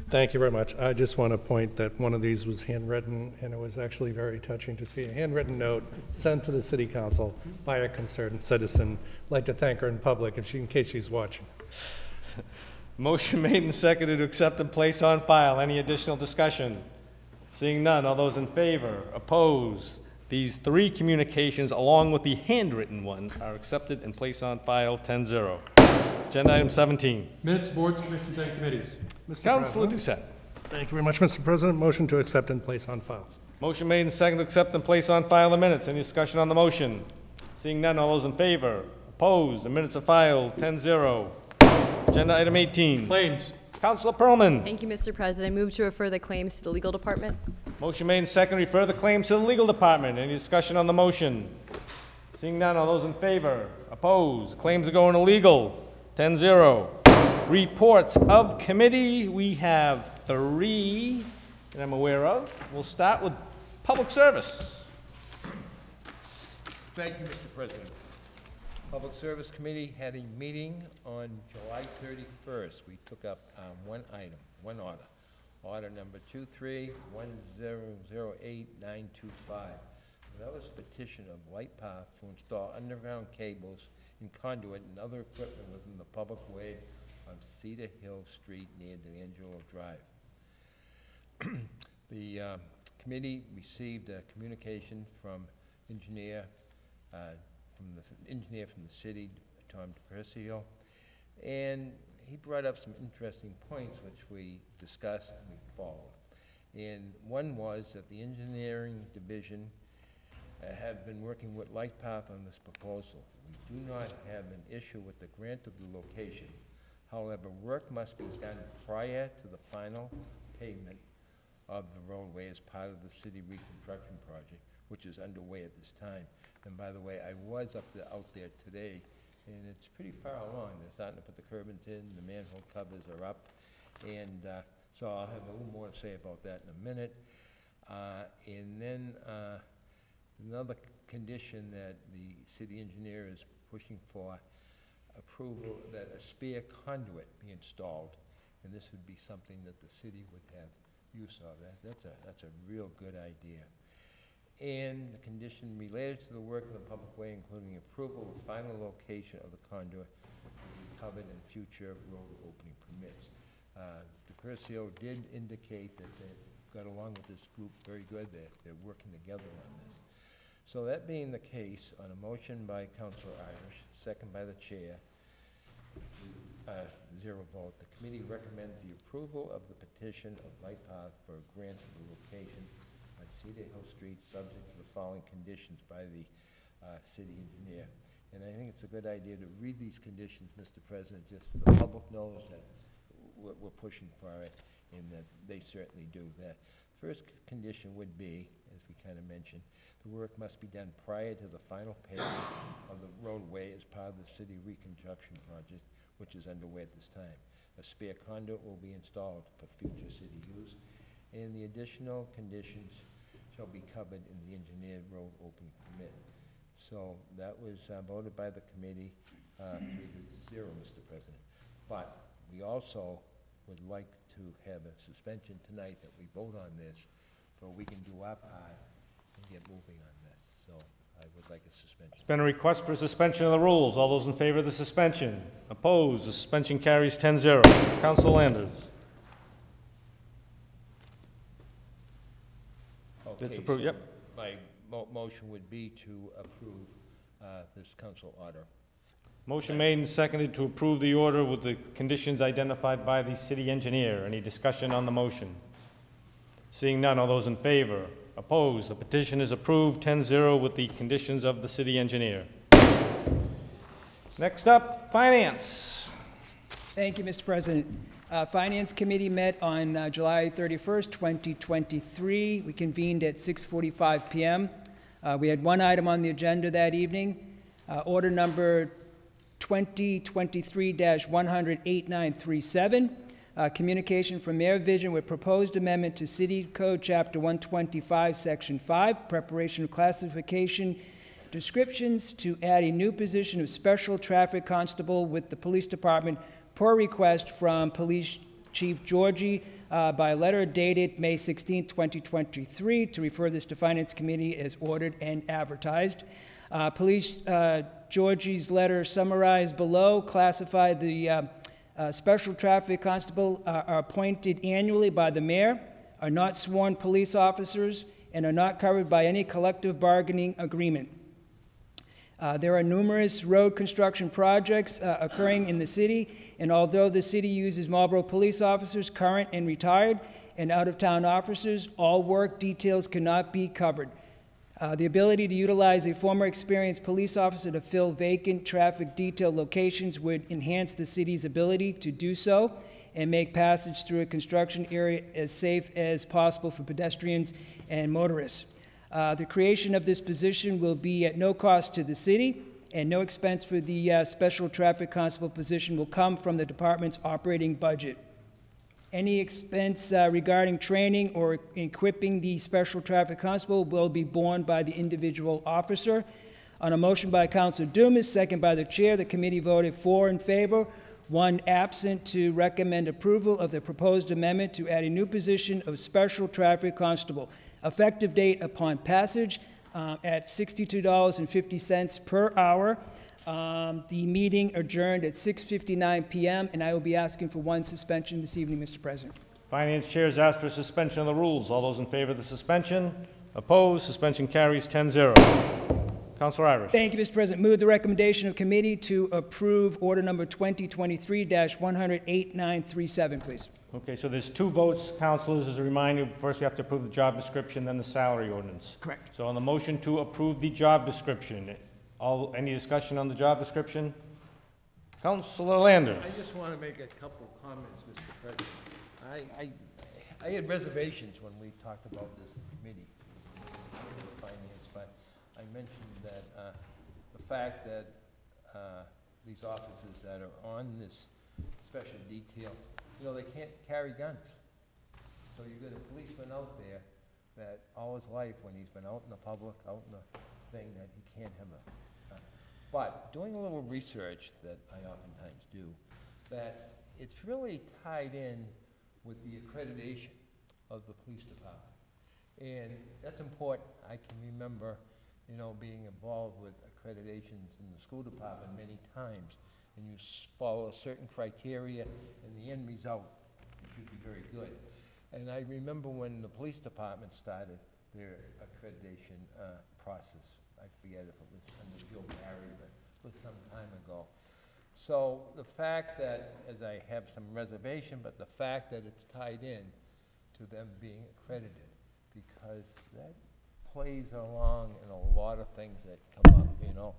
Speaker 16: Thank you very much. I just want to point that one of these was handwritten, and it was actually very touching to see a handwritten note sent to the City Council by a concerned citizen. I'd like to thank her in public in case she's watching.
Speaker 1: Motion made and seconded to accept and place on file. Any additional discussion? Seeing none, all those in favor, opposed? These three communications, along with the handwritten ones, are accepted and placed on file 10-0. Agenda item 17.
Speaker 3: Minutes, boards, commissions, and committees.
Speaker 1: Councilor Doucette.
Speaker 16: Thank you very much, Mr. President. Motion to accept and place on file.
Speaker 1: Motion made and seconded to accept and place on file the minutes. Any discussion on the motion? Seeing none, all those in favor, opposed? The minutes are filed 10-0. Agenda item 18.
Speaker 3: Claims.
Speaker 1: Councilor Pearlman.
Speaker 17: Thank you, Mr. President. Move to refer the claims to the legal department.
Speaker 1: Motion made and seconded, refer the claims to the legal department. Any discussion on the motion? Seeing none, all those in favor, opposed? Claims are going to legal. 10-0. Reports of committee, we have 3 that I'm aware of. We'll start with public service.
Speaker 6: Thank you, Mr. President. Public Service Committee had a meeting on July 31st. We took up one item, one order. Order number 23-1008-925. That was a petition of Light Path to install underground cables and conduit and other equipment within the public way on Cedar Hill Street near D'Angelo Drive. The committee received a communication from engineer from the city, Tom DiPercio, and he brought up some interesting points which we discussed and we followed. And one was that the engineering division have been working with Light Path on this proposal. We do not have an issue with the grant of the location. However, work must be done prior to the final pavement of the roadway as part of the city reconstruction project, which is underway at this time. And by the way, I was out there today, and it's pretty far along. They're starting to put the curbings in, the manhole covers are up, and so I'll have a little more to say about that in a minute. And then another condition that the city engineer is pushing for approval that a spare conduit be installed, and this would be something that the city would have use of. That's a real good idea. And the condition related to the work of the public way, including approval of final location of the conduit, will be covered in future road opening permits. DiPercio did indicate that they got along with this group very good. They're working together on this. So that being the case, on a motion by Councilor Irish, second by the chair, 0 vote, the committee recommends the approval of the petition of Light Path for a grant of the location on Cedar Hill Street, subject to the following conditions by the city engineer. And I think it's a good idea to read these conditions, Mr. President, just so the public knows that we're pushing for it, and that they certainly do that. First condition would be, as we kind of mentioned, the work must be done prior to the final pavement of the roadway as part of the city reconstruction project, which is underway at this time. A spare conduit will be installed for future city use, and the additional conditions shall be covered in the engineered road opening permit. So that was voted by the committee 3-0, Mr. President. But we also would like to have a suspension tonight that we vote on this, so we can do our part and get moving on this. So I would like a suspension.
Speaker 1: There's been a request for suspension of the rules. All those in favor of the suspension? Opposed? The suspension carries 10-0. Councilor Landers.
Speaker 6: Okay,
Speaker 1: It's approved,
Speaker 6: so
Speaker 1: yep.
Speaker 6: my motion would be to approve this council order.
Speaker 1: Motion made and seconded to approve the order with the conditions identified by the city engineer. Any discussion on the motion? Seeing none, all those in favor? Opposed? The petition is approved 10-0 with the conditions of the city engineer. Next up, finance.
Speaker 15: Thank you, Mr. President. Finance Committee met on July 31st, 2023. We convened at 6:45 p.m. We had one item on the agenda that evening, order number 2023-100-8937, communication from Mayor Vision with proposed amendment to City Code Chapter 125, Section 5, preparation of classification descriptions to add a new position of Special Traffic Constable with the Police Department per request from Police Chief Georgie by letter dated May 16, 2023, to refer this to Finance Committee as ordered and advertised. Police Georgie's letter summarized below classified the Special Traffic Constable are appointed annually by the mayor, are not sworn police officers, and are not covered by any collective bargaining agreement. There are numerous road construction projects occurring in the city, and although the city uses Marlborough police officers, current and retired, and out-of-town officers, all work details cannot be covered. The ability to utilize a former experienced police officer to fill vacant traffic detail locations would enhance the city's ability to do so and make passage through a construction area as safe as possible for pedestrians and motorists. The creation of this position will be at no cost to the city, and no expense for the Special Traffic Constable position will come from the department's operating budget. Any expense regarding training or equipping the Special Traffic Constable will be borne by the individual officer. On a motion by Councilor Dumas, second by the chair, the committee voted 4 in favor, 1 absent to recommend approval of the proposed amendment to add a new position of Special Traffic Constable. Effective date upon passage at $62.50 per hour. The meeting adjourned at 6:59 p.m., and I will be asking for 1 suspension this evening, Mr. President.
Speaker 1: Finance Chair has asked for suspension of the rules. All those in favor of the suspension? Opposed? Suspension carries 10-0. Councilor Irish.
Speaker 15: Thank you, Mr. President. Move the recommendation of committee to approve order number 2023-100-8937, please.
Speaker 1: Okay, so there's 2 votes, councilors. As a reminder, first we have to approve the job description, then the salary ordinance.
Speaker 15: Correct.
Speaker 1: So on the motion to approve the job description, any discussion on the job description? Councilor Landers.
Speaker 6: I just want to make a couple comments, Mr. President. I had reservations when we talked about this in committee, finance, but I mentioned that the fact that these officers that are on this special detail, you know, they can't carry guns. So you've got a policeman out there that all his life, when he's been out in the public, out in the thing, that he can't have a... but doing a little research that I oftentimes do, that it's really tied in with the accreditation of the police department. And that's important. I can remember, you know, being involved with accreditations in the school department many times, and you follow a certain criteria, and the end result should be very good. And I remember when the police department started their accreditation process. I forget if it was under Bill Barry, but it was some time ago. So the fact that, as I have some reservation, but the fact that it's tied in to them being accredited, because that plays along in a lot of things that come up, you know.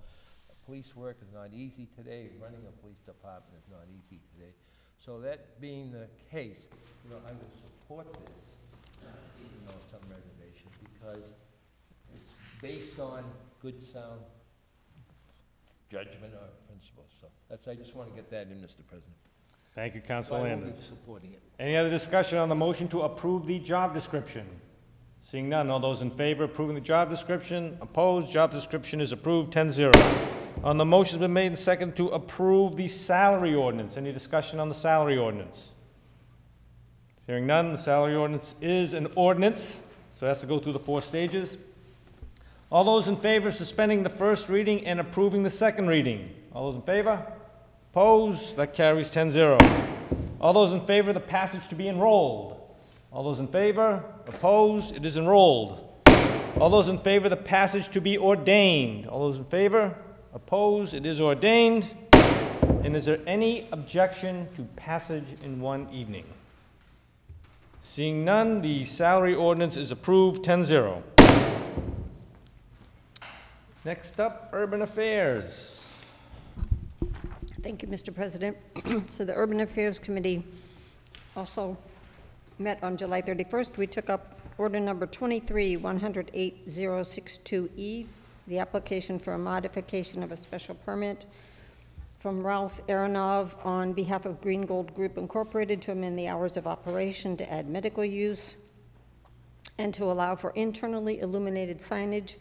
Speaker 6: Police work is not easy today. Running a police department is not easy today. So that being the case, you know, I will support this, even though some reservations, because it's based on good, sound judgment or principles. So that's, I just want to get that in, Mr. President.
Speaker 1: Thank you, Councilor
Speaker 6: So I will
Speaker 1: Landers.
Speaker 6: be supporting it.
Speaker 1: Any other discussion on the motion to approve the job description? Seeing none, all those in favor of approving the job description? Opposed? Job description is approved, 10-0. On the motion has been made and seconded to approve the salary ordinance. Any discussion on the salary ordinance? Hearing none, the salary ordinance is an ordinance, so it has to go through the 4 stages. All those in favor of suspending the first reading and approving the second reading? All those in favor? Opposed? That carries 10-0. All those in favor of the passage to be enrolled? All those in favor? Opposed? It is enrolled. All those in favor of the passage to be ordained? All those in favor? Opposed? It is ordained. And is there any objection to passage in one evening? Seeing none, the salary ordinance is approved, 10-0. Next up, Urban Affairs.
Speaker 19: Thank you, Mr. President. So the Urban Affairs Committee also met on July 31st. We took up order number 23-108-062E, the application for a modification of a special permit from Ralph Aronov on behalf of Green Gold Group Incorporated to amend the hours of operation to add medical use and to allow for internally illuminated signage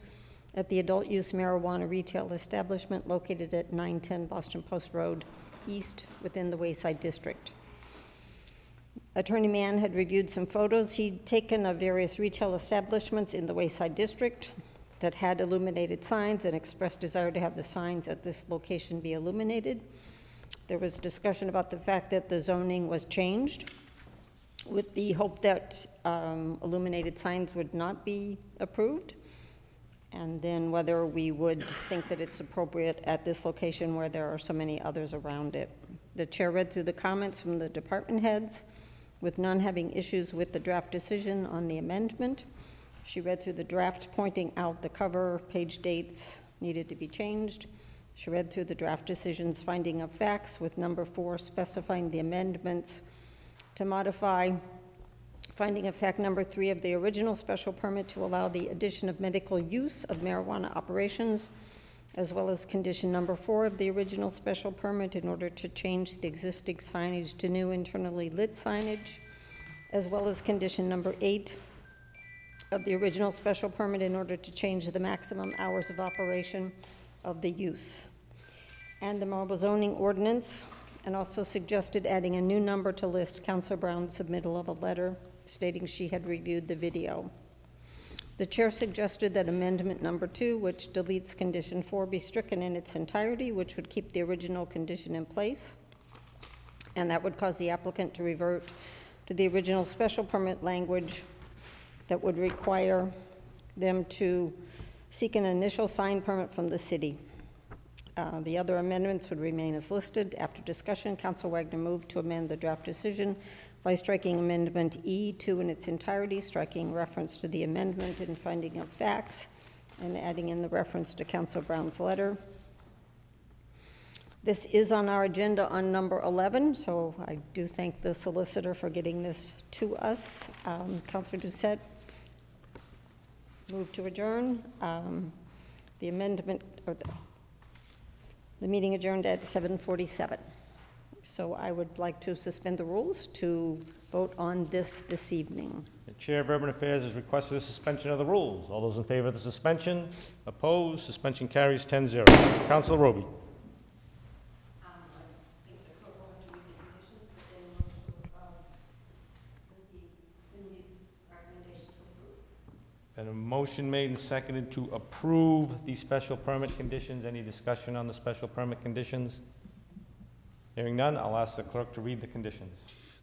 Speaker 19: at the adult use marijuana retail establishment located at 910 Boston Post Road East within the Wayside District. Attorney Mann had reviewed some photos he'd taken of various retail establishments in the Wayside District that had illuminated signs and expressed desire to have the signs at this location be illuminated. There was discussion about the fact that the zoning was changed with the hope that illuminated signs would not be approved, and then whether we would think that it's appropriate at this location where there are so many others around it. The chair read through the comments from the department heads, with none having issues with the draft decision on the amendment. She read through the draft pointing out the cover page dates needed to be changed. She read through the draft decision's finding of facts, with number 4 specifying the amendments to modify finding of fact number 3 of the original special permit to allow the addition of medical use of marijuana operations, as well as condition number 4 of the original special permit in order to change the existing signage to new internally lit signage, as well as condition number 8 of the original special permit in order to change the maximum hours of operation of the use. And the Marlborough zoning ordinance, and also suggested adding a new number to list Councilor Brown's submittal of a letter stating she had reviewed the video. The chair suggested that amendment number 2, which deletes condition 4, be stricken in its entirety, which would keep the original condition in place, and that would cause the applicant to revert to the original special permit language that would require them to seek an initial sign permit from the city. The other amendments would remain as listed. After discussion, Councilor Wagner moved to amend the draft decision by striking amendment E2 in its entirety, striking reference to the amendment and finding of facts, and adding in the reference to Councilor Brown's letter. This is on our agenda on number 11, so I do thank the solicitor for getting this to us. Councilor Doucette, move to adjourn. The amendment, or the meeting adjourned at 7:47. So I would like to suspend the rules to vote on this evening.
Speaker 1: The Chair of Urban Affairs has requested a suspension of the rules. All those in favor of the suspension? Opposed? Suspension carries 10-0. Councilor Roby. And a motion made and seconded to approve the special permit conditions. Any discussion on the special permit conditions? Hearing none, I'll ask the clerk to read the conditions.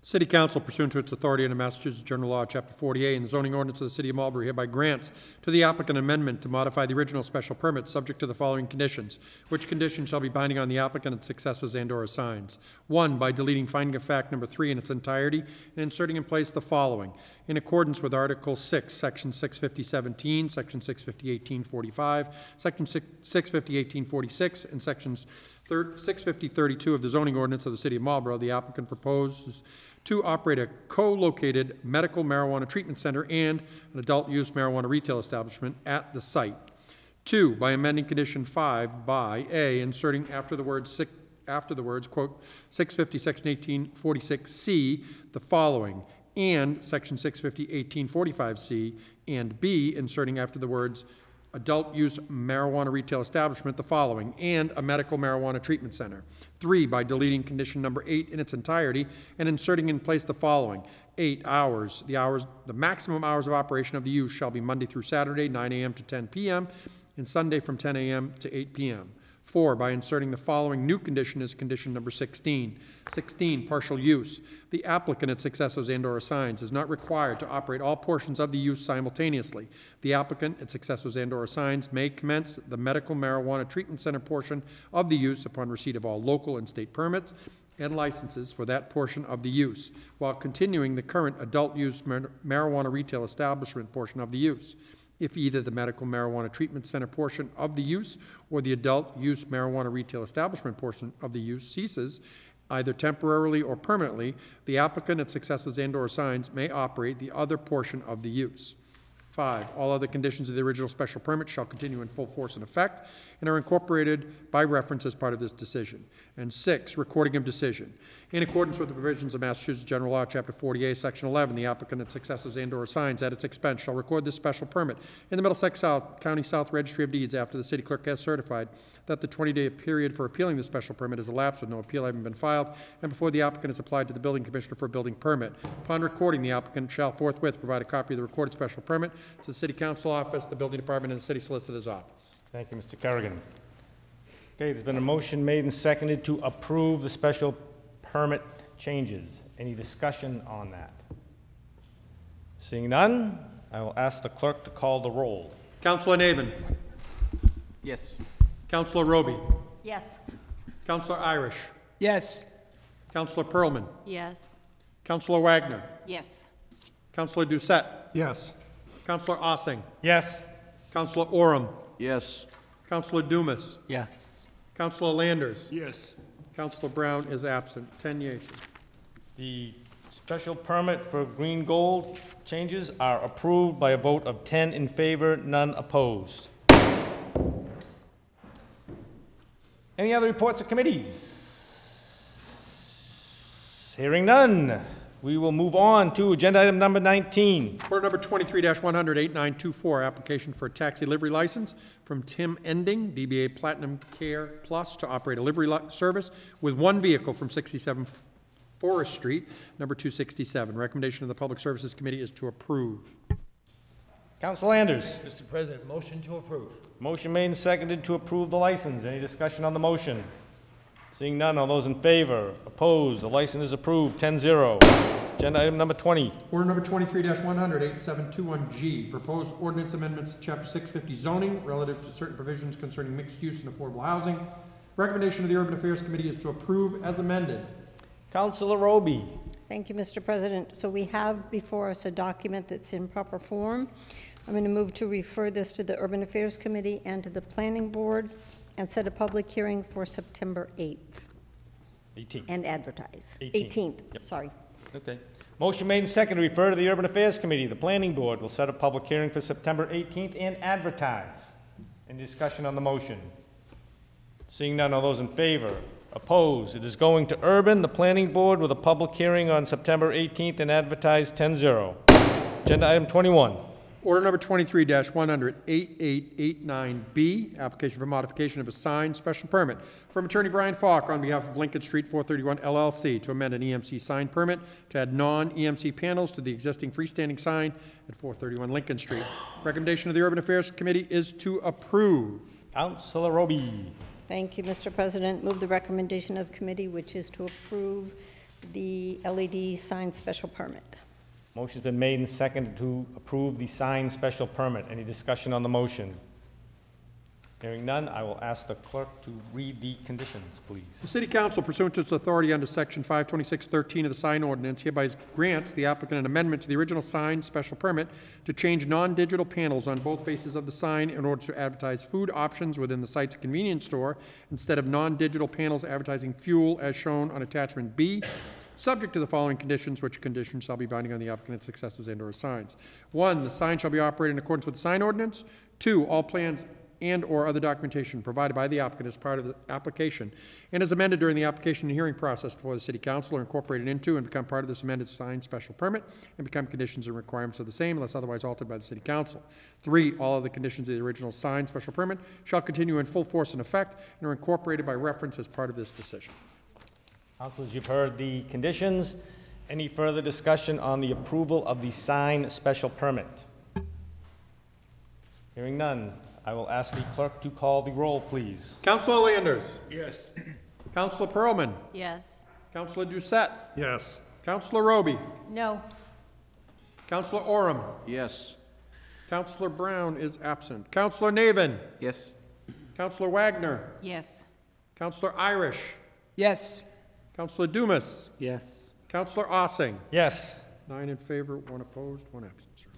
Speaker 3: City Council, pursuant to its authority under Massachusetts General Law, Chapter 48, and the zoning ordinance of the City of Marlborough, hereby grants to the applicant an amendment to modify the original special permit subject to the following conditions, which conditions shall be binding on the applicant and successors and/or assigns. 1, by deleting finding of fact number 3 in its entirety and inserting in place the following. In accordance with Article 6, Section 650-17, Section 650-1845, Section 650-1846, and Sections 650-32 of the zoning ordinance of the City of Marlborough, the applicant proposes to operate a co-located medical marijuana treatment center and an adult use marijuana retail establishment at the site. 2, by amending condition 5 by A, inserting after the words, quote, 650 section 1846C, the following, and section 650 1845C, and B, inserting after the words adult use marijuana retail establishment, the following, and a medical marijuana treatment center. 3, by deleting condition number 8 in its entirety and inserting in place the following. 8 hours. The maximum hours of operation of the use shall be Monday through Saturday, 9 a.m. to 10 p.m., and Sunday from 10 a.m. to 8 p.m. 4, by inserting the following new condition as condition number 16. 16, partial use. The applicant, its successors and/or assigns, is not required to operate all portions of the use simultaneously. The applicant, its successors and/or assigns, may commence the medical marijuana treatment center portion of the use upon receipt of all local and state permits and licenses for that portion of the use, while continuing the current adult use marijuana retail establishment portion of the use. if either the medical marijuana treatment center portion of the use or the adult use marijuana retail establishment portion of the use ceases, either temporarily or permanently, the applicant, its successors and/or signs may operate the other portion of the use. 5, all other conditions of the original special permit shall continue in full force and effect and are incorporated by reference as part of this decision. And 6, recording of decision. In accordance with the provisions of Massachusetts General Law, Chapter 48, Section 11, the applicant, its successors and/or signs at its expense shall record this special permit in the Middlesex County South Registry of Deeds after the city clerk has certified that the 20-day period for appealing the special permit has elapsed with no appeal having been filed, and before the applicant has applied to the building commissioner for a building permit. Upon recording, the applicant shall forthwith provide a copy of the recorded special permit to the city council office, the building department, and the city solicitor's office.
Speaker 1: Thank you, Mr. Kerrigan. Okay, there's been a motion made and seconded to approve the special permit changes. Any discussion on that? Seeing none, I will ask the clerk to call the roll.
Speaker 3: Councilor Navin.
Speaker 2: Yes.
Speaker 3: Councilor Roby.
Speaker 19: Yes.
Speaker 3: Councilor Irish.
Speaker 15: Yes.
Speaker 3: Councilor Perlman.
Speaker 17: Yes.
Speaker 3: Councilor Wagner.
Speaker 18: Yes.
Speaker 3: Councilor Doucette.
Speaker 16: Yes.
Speaker 3: Councilor Ossing.
Speaker 1: Yes.
Speaker 3: Councilor Oram.
Speaker 2: Yes.
Speaker 3: Councilor Dumas.
Speaker 4: Yes.
Speaker 3: Councilor Landers.
Speaker 11: Yes.
Speaker 3: Councilor Brown is absent. 10 yeas.
Speaker 1: The special permit for green gold changes are approved by a vote of 10 in favor, none opposed. Any other reports of committees? Hearing none, we will move on to agenda item number 19.
Speaker 3: Order number 23-100-8924, application for a taxi livery license from Tim Ending, DBA Platinum Care Plus, to operate a livery service with one vehicle from 67 Forest Street, number 267. Recommendation of the Public Services Committee is to approve.
Speaker 1: Council Landers.
Speaker 6: Mr. President, motion to approve.
Speaker 1: Motion made and seconded to approve the license. Any discussion on the motion? Seeing none, all those in favor, opposed, the license is approved, 10-0. Agenda item number 20.
Speaker 3: Order number 23-100-8721G, proposed ordinance amendments to Chapter 650 zoning relative to certain provisions concerning mixed use and affordable housing. Recommendation of the Urban Affairs Committee is to approve as amended.
Speaker 1: Councilor Roby.
Speaker 19: Thank you, Mr. President. So we have before us a document that's in proper form. I'm going to move to refer this to the Urban Affairs Committee and to the Planning Board and set a public hearing for September 8th.
Speaker 1: 18th.
Speaker 19: And advertise.
Speaker 1: 18th.
Speaker 19: Yep. Sorry.
Speaker 1: Okay. Motion made and seconded to refer to the Urban Affairs Committee. The Planning Board will set a public hearing for September 18th and advertise. Any discussion on the motion? Seeing none, all those in favor? Opposed? It is going to Urban, the Planning Board, with a public hearing on September 18th and advertised 10-0. Agenda item 21.
Speaker 3: Order number 23-100-8889B, application for modification of a sign special permit from Attorney Brian Falk on behalf of Lincoln Street 431 LLC to amend an EMC sign permit to add non-EMC panels to the existing freestanding sign at 431 Lincoln Street. Recommendation of the Urban Affairs Committee is to approve.
Speaker 1: Councilor Roby.
Speaker 19: Thank you, Mr. President. Move the recommendation of committee, which is to approve the LED sign special permit.
Speaker 1: Motion's been made and seconded to approve the signed special permit. Any discussion on the motion? Hearing none, I will ask the clerk to read the conditions, please.
Speaker 3: The City Council, pursuant to its authority under Section 526.13 of the sign ordinance, hereby grants the applicant an amendment to the original sign special permit to change non-digital panels on both faces of the sign in order to advertise food options within the site's convenience store instead of non-digital panels advertising fuel as shown on attachment B, subject to the following conditions, which conditions shall be binding on the applicant's successors and/or signs. 1, the sign shall be operated in accordance with the sign ordinance. 2, all plans and/or other documentation provided by the applicant as part of the application and as amended during the application and hearing process before the City Council are incorporated into and become part of this amended signed special permit and become conditions and requirements of the same unless otherwise altered by the City Council. 3, all other conditions of the original signed special permit shall continue in full force and effect and are incorporated by reference as part of this decision.
Speaker 1: Councilors, you've heard the conditions. Any further discussion on the approval of the signed special permit? Hearing none, I will ask the clerk to call the roll, please.
Speaker 3: Councilor Landers.
Speaker 11: Yes.
Speaker 3: Councilor Perlman.
Speaker 17: Yes.
Speaker 3: Councilor Doucette.
Speaker 16: Yes.
Speaker 3: Councilor Roby.
Speaker 19: No.
Speaker 3: Councilor Oram.
Speaker 2: Yes.
Speaker 3: Councilor Brown is absent. Councilor Navin.
Speaker 2: Yes.
Speaker 3: Councilor Wagner.
Speaker 18: Yes.
Speaker 3: Councilor Irish.
Speaker 15: Yes.
Speaker 3: Councilor Dumas.
Speaker 4: Yes.
Speaker 3: Councilor Ossing.
Speaker 1: Yes.
Speaker 3: 9 in favor, 1 opposed, 1 absent, sir.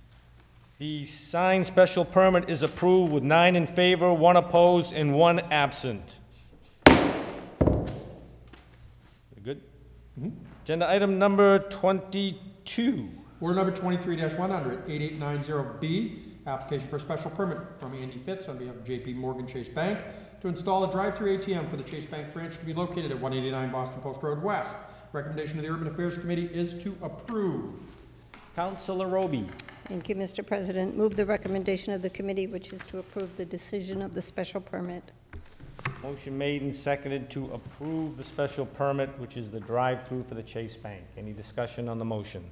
Speaker 1: The signed special permit is approved with 9 in favor, 1 opposed, and 1 absent. Good? Agenda item number 22.
Speaker 3: Order number 23-100, 8890B, application for a special permit from Andy Fitz on behalf of JP Morgan Chase Bank to install a drive-through ATM for the Chase Bank branch to be located at 189 Boston Post Road West. Recommendation of the Urban Affairs Committee is to approve.
Speaker 1: Councilor Roby.
Speaker 19: Thank you, Mr. President. Move the recommendation of the committee, which is to approve the decision of the special permit.
Speaker 1: Motion made and seconded to approve the special permit, which is the drive-through for the Chase Bank. Any discussion on the motion?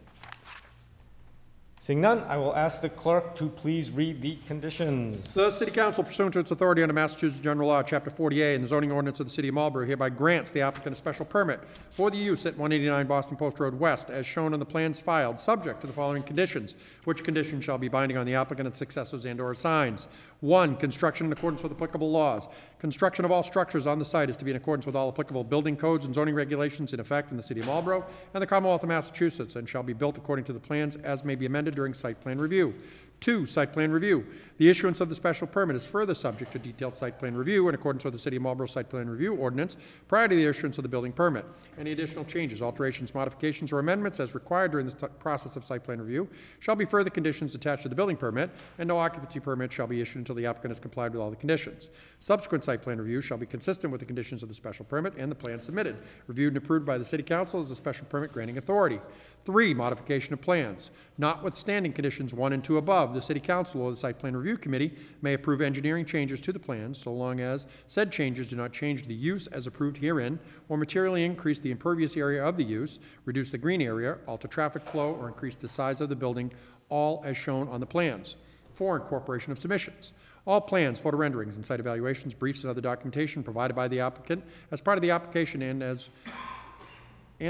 Speaker 1: Seeing none, I will ask the clerk to please read the conditions.
Speaker 3: The City Council, pursuant to its authority under Massachusetts General Law, Chapter 40A, and the zoning ordinance of the City of Marlborough, hereby grants the applicant a special permit for the use at 189 Boston Post Road West, as shown on the plans filed, subject to the following conditions, which conditions shall be binding on the applicant and successors and/or signs. 1, construction in accordance with applicable laws. Construction of all structures on the site is to be in accordance with all applicable building codes and zoning regulations in effect in the City of Marlborough and the Commonwealth of Massachusetts, and shall be built according to the plans as may be amended during site plan review. 2, site plan review. The issuance of the special permit is further subject to detailed site plan review in accordance with the City of Marlborough Site Plan Review Ordinance prior to the issuance of the building permit. Any additional changes, alterations, modifications, or amendments as required during the process of site plan review shall be further conditions attached to the building permit, and no occupancy permit shall be issued until the applicant has complied with all the conditions. Subsequent site plan review shall be consistent with the conditions of the special permit and the plan submitted. Reviewed and approved by the City Council as the special permit granting authority. 3, modification of plans. Notwithstanding conditions 1 and 2 above, the City Council or the Site Plan Review Committee may approve engineering changes to the plans so long as said changes do not change the use as approved herein or materially increase the impervious area of the use, reduce the green area, alter traffic flow, or increase the size of the building, all as shown on the plans. 4, incorporation of submissions. All plans, photo renderings, and site evaluations, briefs, and other documentation provided by the applicant as part of the application and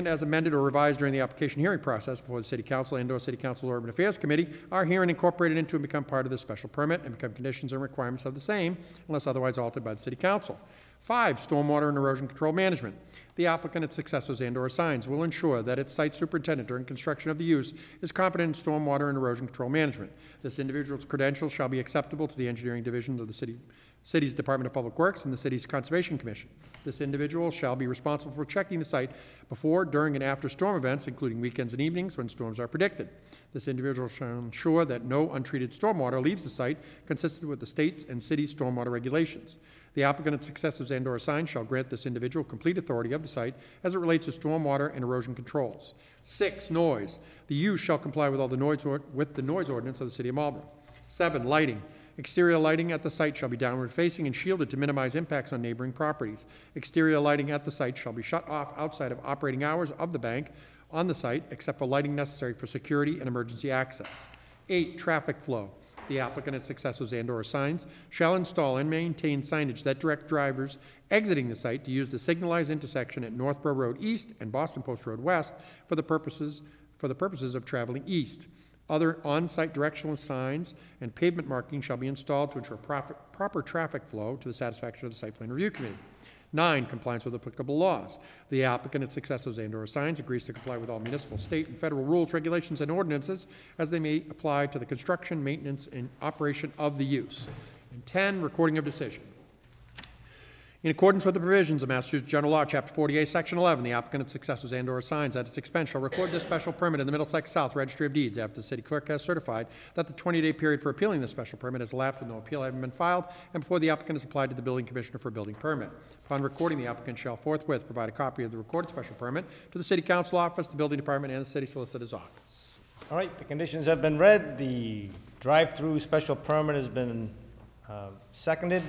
Speaker 3: as amended or revised during the application hearing process before the City Council and/or City Council Urban Affairs Committee are herein incorporated into and become part of the special permit and become conditions and requirements of the same unless otherwise altered by the City Council. 5, stormwater and erosion control management. The applicant, its successors, and/or signs will ensure that its site superintendent during construction of the use is competent in stormwater and erosion control management. This individual's credentials shall be acceptable to the engineering division of the City's Department of Public Works and the City's Conservation Commission. This individual shall be responsible for checking the site before, during, and after storm events, including weekends and evenings when storms are predicted. This individual shall ensure that no untreated stormwater leaves the site consistent with the state's and city's stormwater regulations. The applicant and successors and/or signs shall grant this individual complete authority of the site as it relates to stormwater and erosion controls. 6, noise. The use shall comply with all the noise ordinance of the City of Marlborough. 7, lighting. Exterior lighting at the site shall be downward facing and shielded to minimize impacts on neighboring properties. Exterior lighting at the site shall be shut off outside of operating hours of the bank on the site, except for lighting necessary for security and emergency access. 8, traffic flow. The applicant and successors and/or signs shall install and maintain signage that direct drivers exiting the site to use the signalized intersection at Northborough Road East and Boston Post Road West for the purposes of traveling east. Other on-site directional signs and pavement marking shall be installed to ensure proper traffic flow to the satisfaction of the Site Plan Review Committee. 9, compliance with applicable laws. The applicant and successors and/or signs agrees to comply with all municipal, state, and federal rules, regulations, and ordinances as they may apply to the construction, maintenance, and operation of the use. And 10, recording of decision. In accordance with the provisions of Massachusetts General Law, Chapter 48, Section 11, the applicant and successors and/or signs at its expense shall record this special permit in the Middlesex South Registry of Deeds after the city clerk has certified that the 20-day period for appealing this special permit has elapsed with no appeal having been filed and before the applicant has applied to the building commissioner for a building permit. Upon recording, the applicant shall forthwith provide a copy of the recorded special permit to the City Council office, the building department, and the city solicitor's office.
Speaker 1: All right, the conditions have been read. The drive-through special permit has been seconded.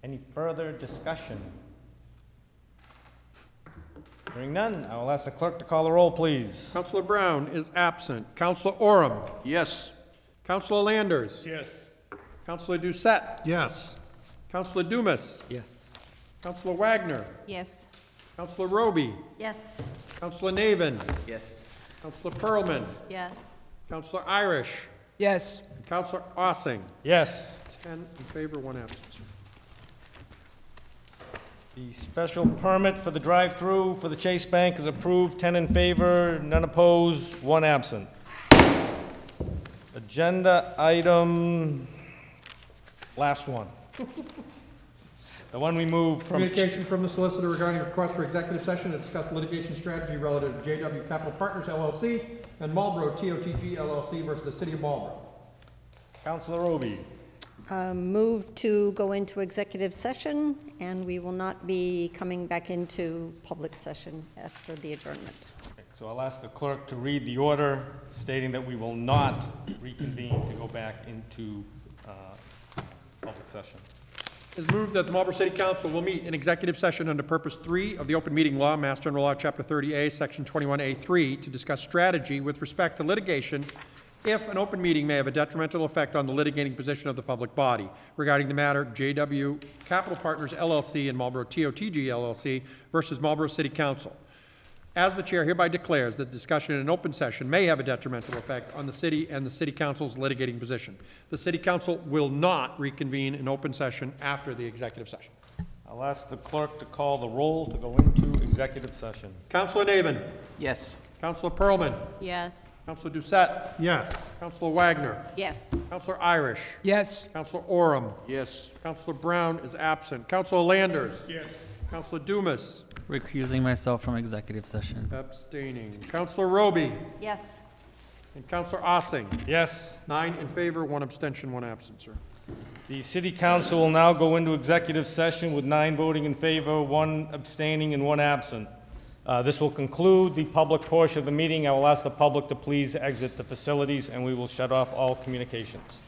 Speaker 1: Any further discussion? Hearing none, I will ask the clerk to call the roll, please.
Speaker 3: Councilor Brown is absent. Councilor Oram?
Speaker 2: Yes.
Speaker 3: Councilor Landers?
Speaker 16: Yes.
Speaker 3: Councilor Doucette?
Speaker 16: Yes.
Speaker 3: Councilor Dumas?
Speaker 4: Yes.
Speaker 3: Councilor Wagner?
Speaker 18: Yes.
Speaker 3: Councilor Roby?
Speaker 19: Yes.
Speaker 3: Councilor Navin?
Speaker 2: Yes.
Speaker 3: Councilor Pearlman?
Speaker 19: Yes.
Speaker 3: Councilor Irish?
Speaker 15: Yes.
Speaker 3: And Councilor Ossing?
Speaker 1: Yes.
Speaker 3: 10 in favor, 1 absent.
Speaker 1: The special permit for the drive-through for the Chase Bank is approved, 10 in favor, none opposed, 1 absent. Agenda item, last one. The one we moved from.
Speaker 3: Communication from the solicitor regarding a request for executive session to discuss litigation strategy relative to JW Capital Partners LLC and Marlborough TOTG LLC versus the City of Marlborough.
Speaker 1: Councilor Roby.
Speaker 19: Move to go into executive session, and we will not be coming back into public session after the adjournment.
Speaker 1: Okay, so I'll ask the clerk to read the order stating that we will not reconvene to go back into public session.
Speaker 3: It is moved that the Marlborough City Council will meet in executive session under Purpose 3 of the Open Meeting Law, Mass General Law, Chapter 30A, Section 21A3, to discuss strategy with respect to litigation if an open meeting may have a detrimental effect on the litigating position of the public body regarding the matter JW Capital Partners LLC and Marlborough TOTG LLC versus Marlborough City Council. As the chair hereby declares that discussion in an open session may have a detrimental effect on the city and the city council's litigating position, the city council will not reconvene in open session after the executive session.
Speaker 1: I'll ask the clerk to call the roll to go into executive session.
Speaker 3: Councilor Navin.
Speaker 6: Yes.
Speaker 3: Councilor Pearlman.
Speaker 17: Yes.
Speaker 3: Councilor Doucette.
Speaker 16: Yes.
Speaker 3: Councilor Wagner.
Speaker 19: Yes.
Speaker 3: Councilor Irish.
Speaker 15: Yes.
Speaker 3: Councilor Oram.
Speaker 2: Yes.
Speaker 3: Councilor Brown is absent. Councilor Landers.
Speaker 16: Yes.
Speaker 3: Councilor Dumas.
Speaker 4: Recusing myself from executive session.
Speaker 3: Abstaining. Councilor Roby.
Speaker 19: Yes.
Speaker 3: And Councilor Ossing.
Speaker 1: Yes.
Speaker 3: 9 in favor, 1 abstention, 1 absent, sir.
Speaker 1: The city council will now go into executive session with 9 voting in favor, 1 abstaining, and 1 absent. This will conclude the public portion of the meeting. I will ask the public to please exit the facilities, and we will shut off all communications.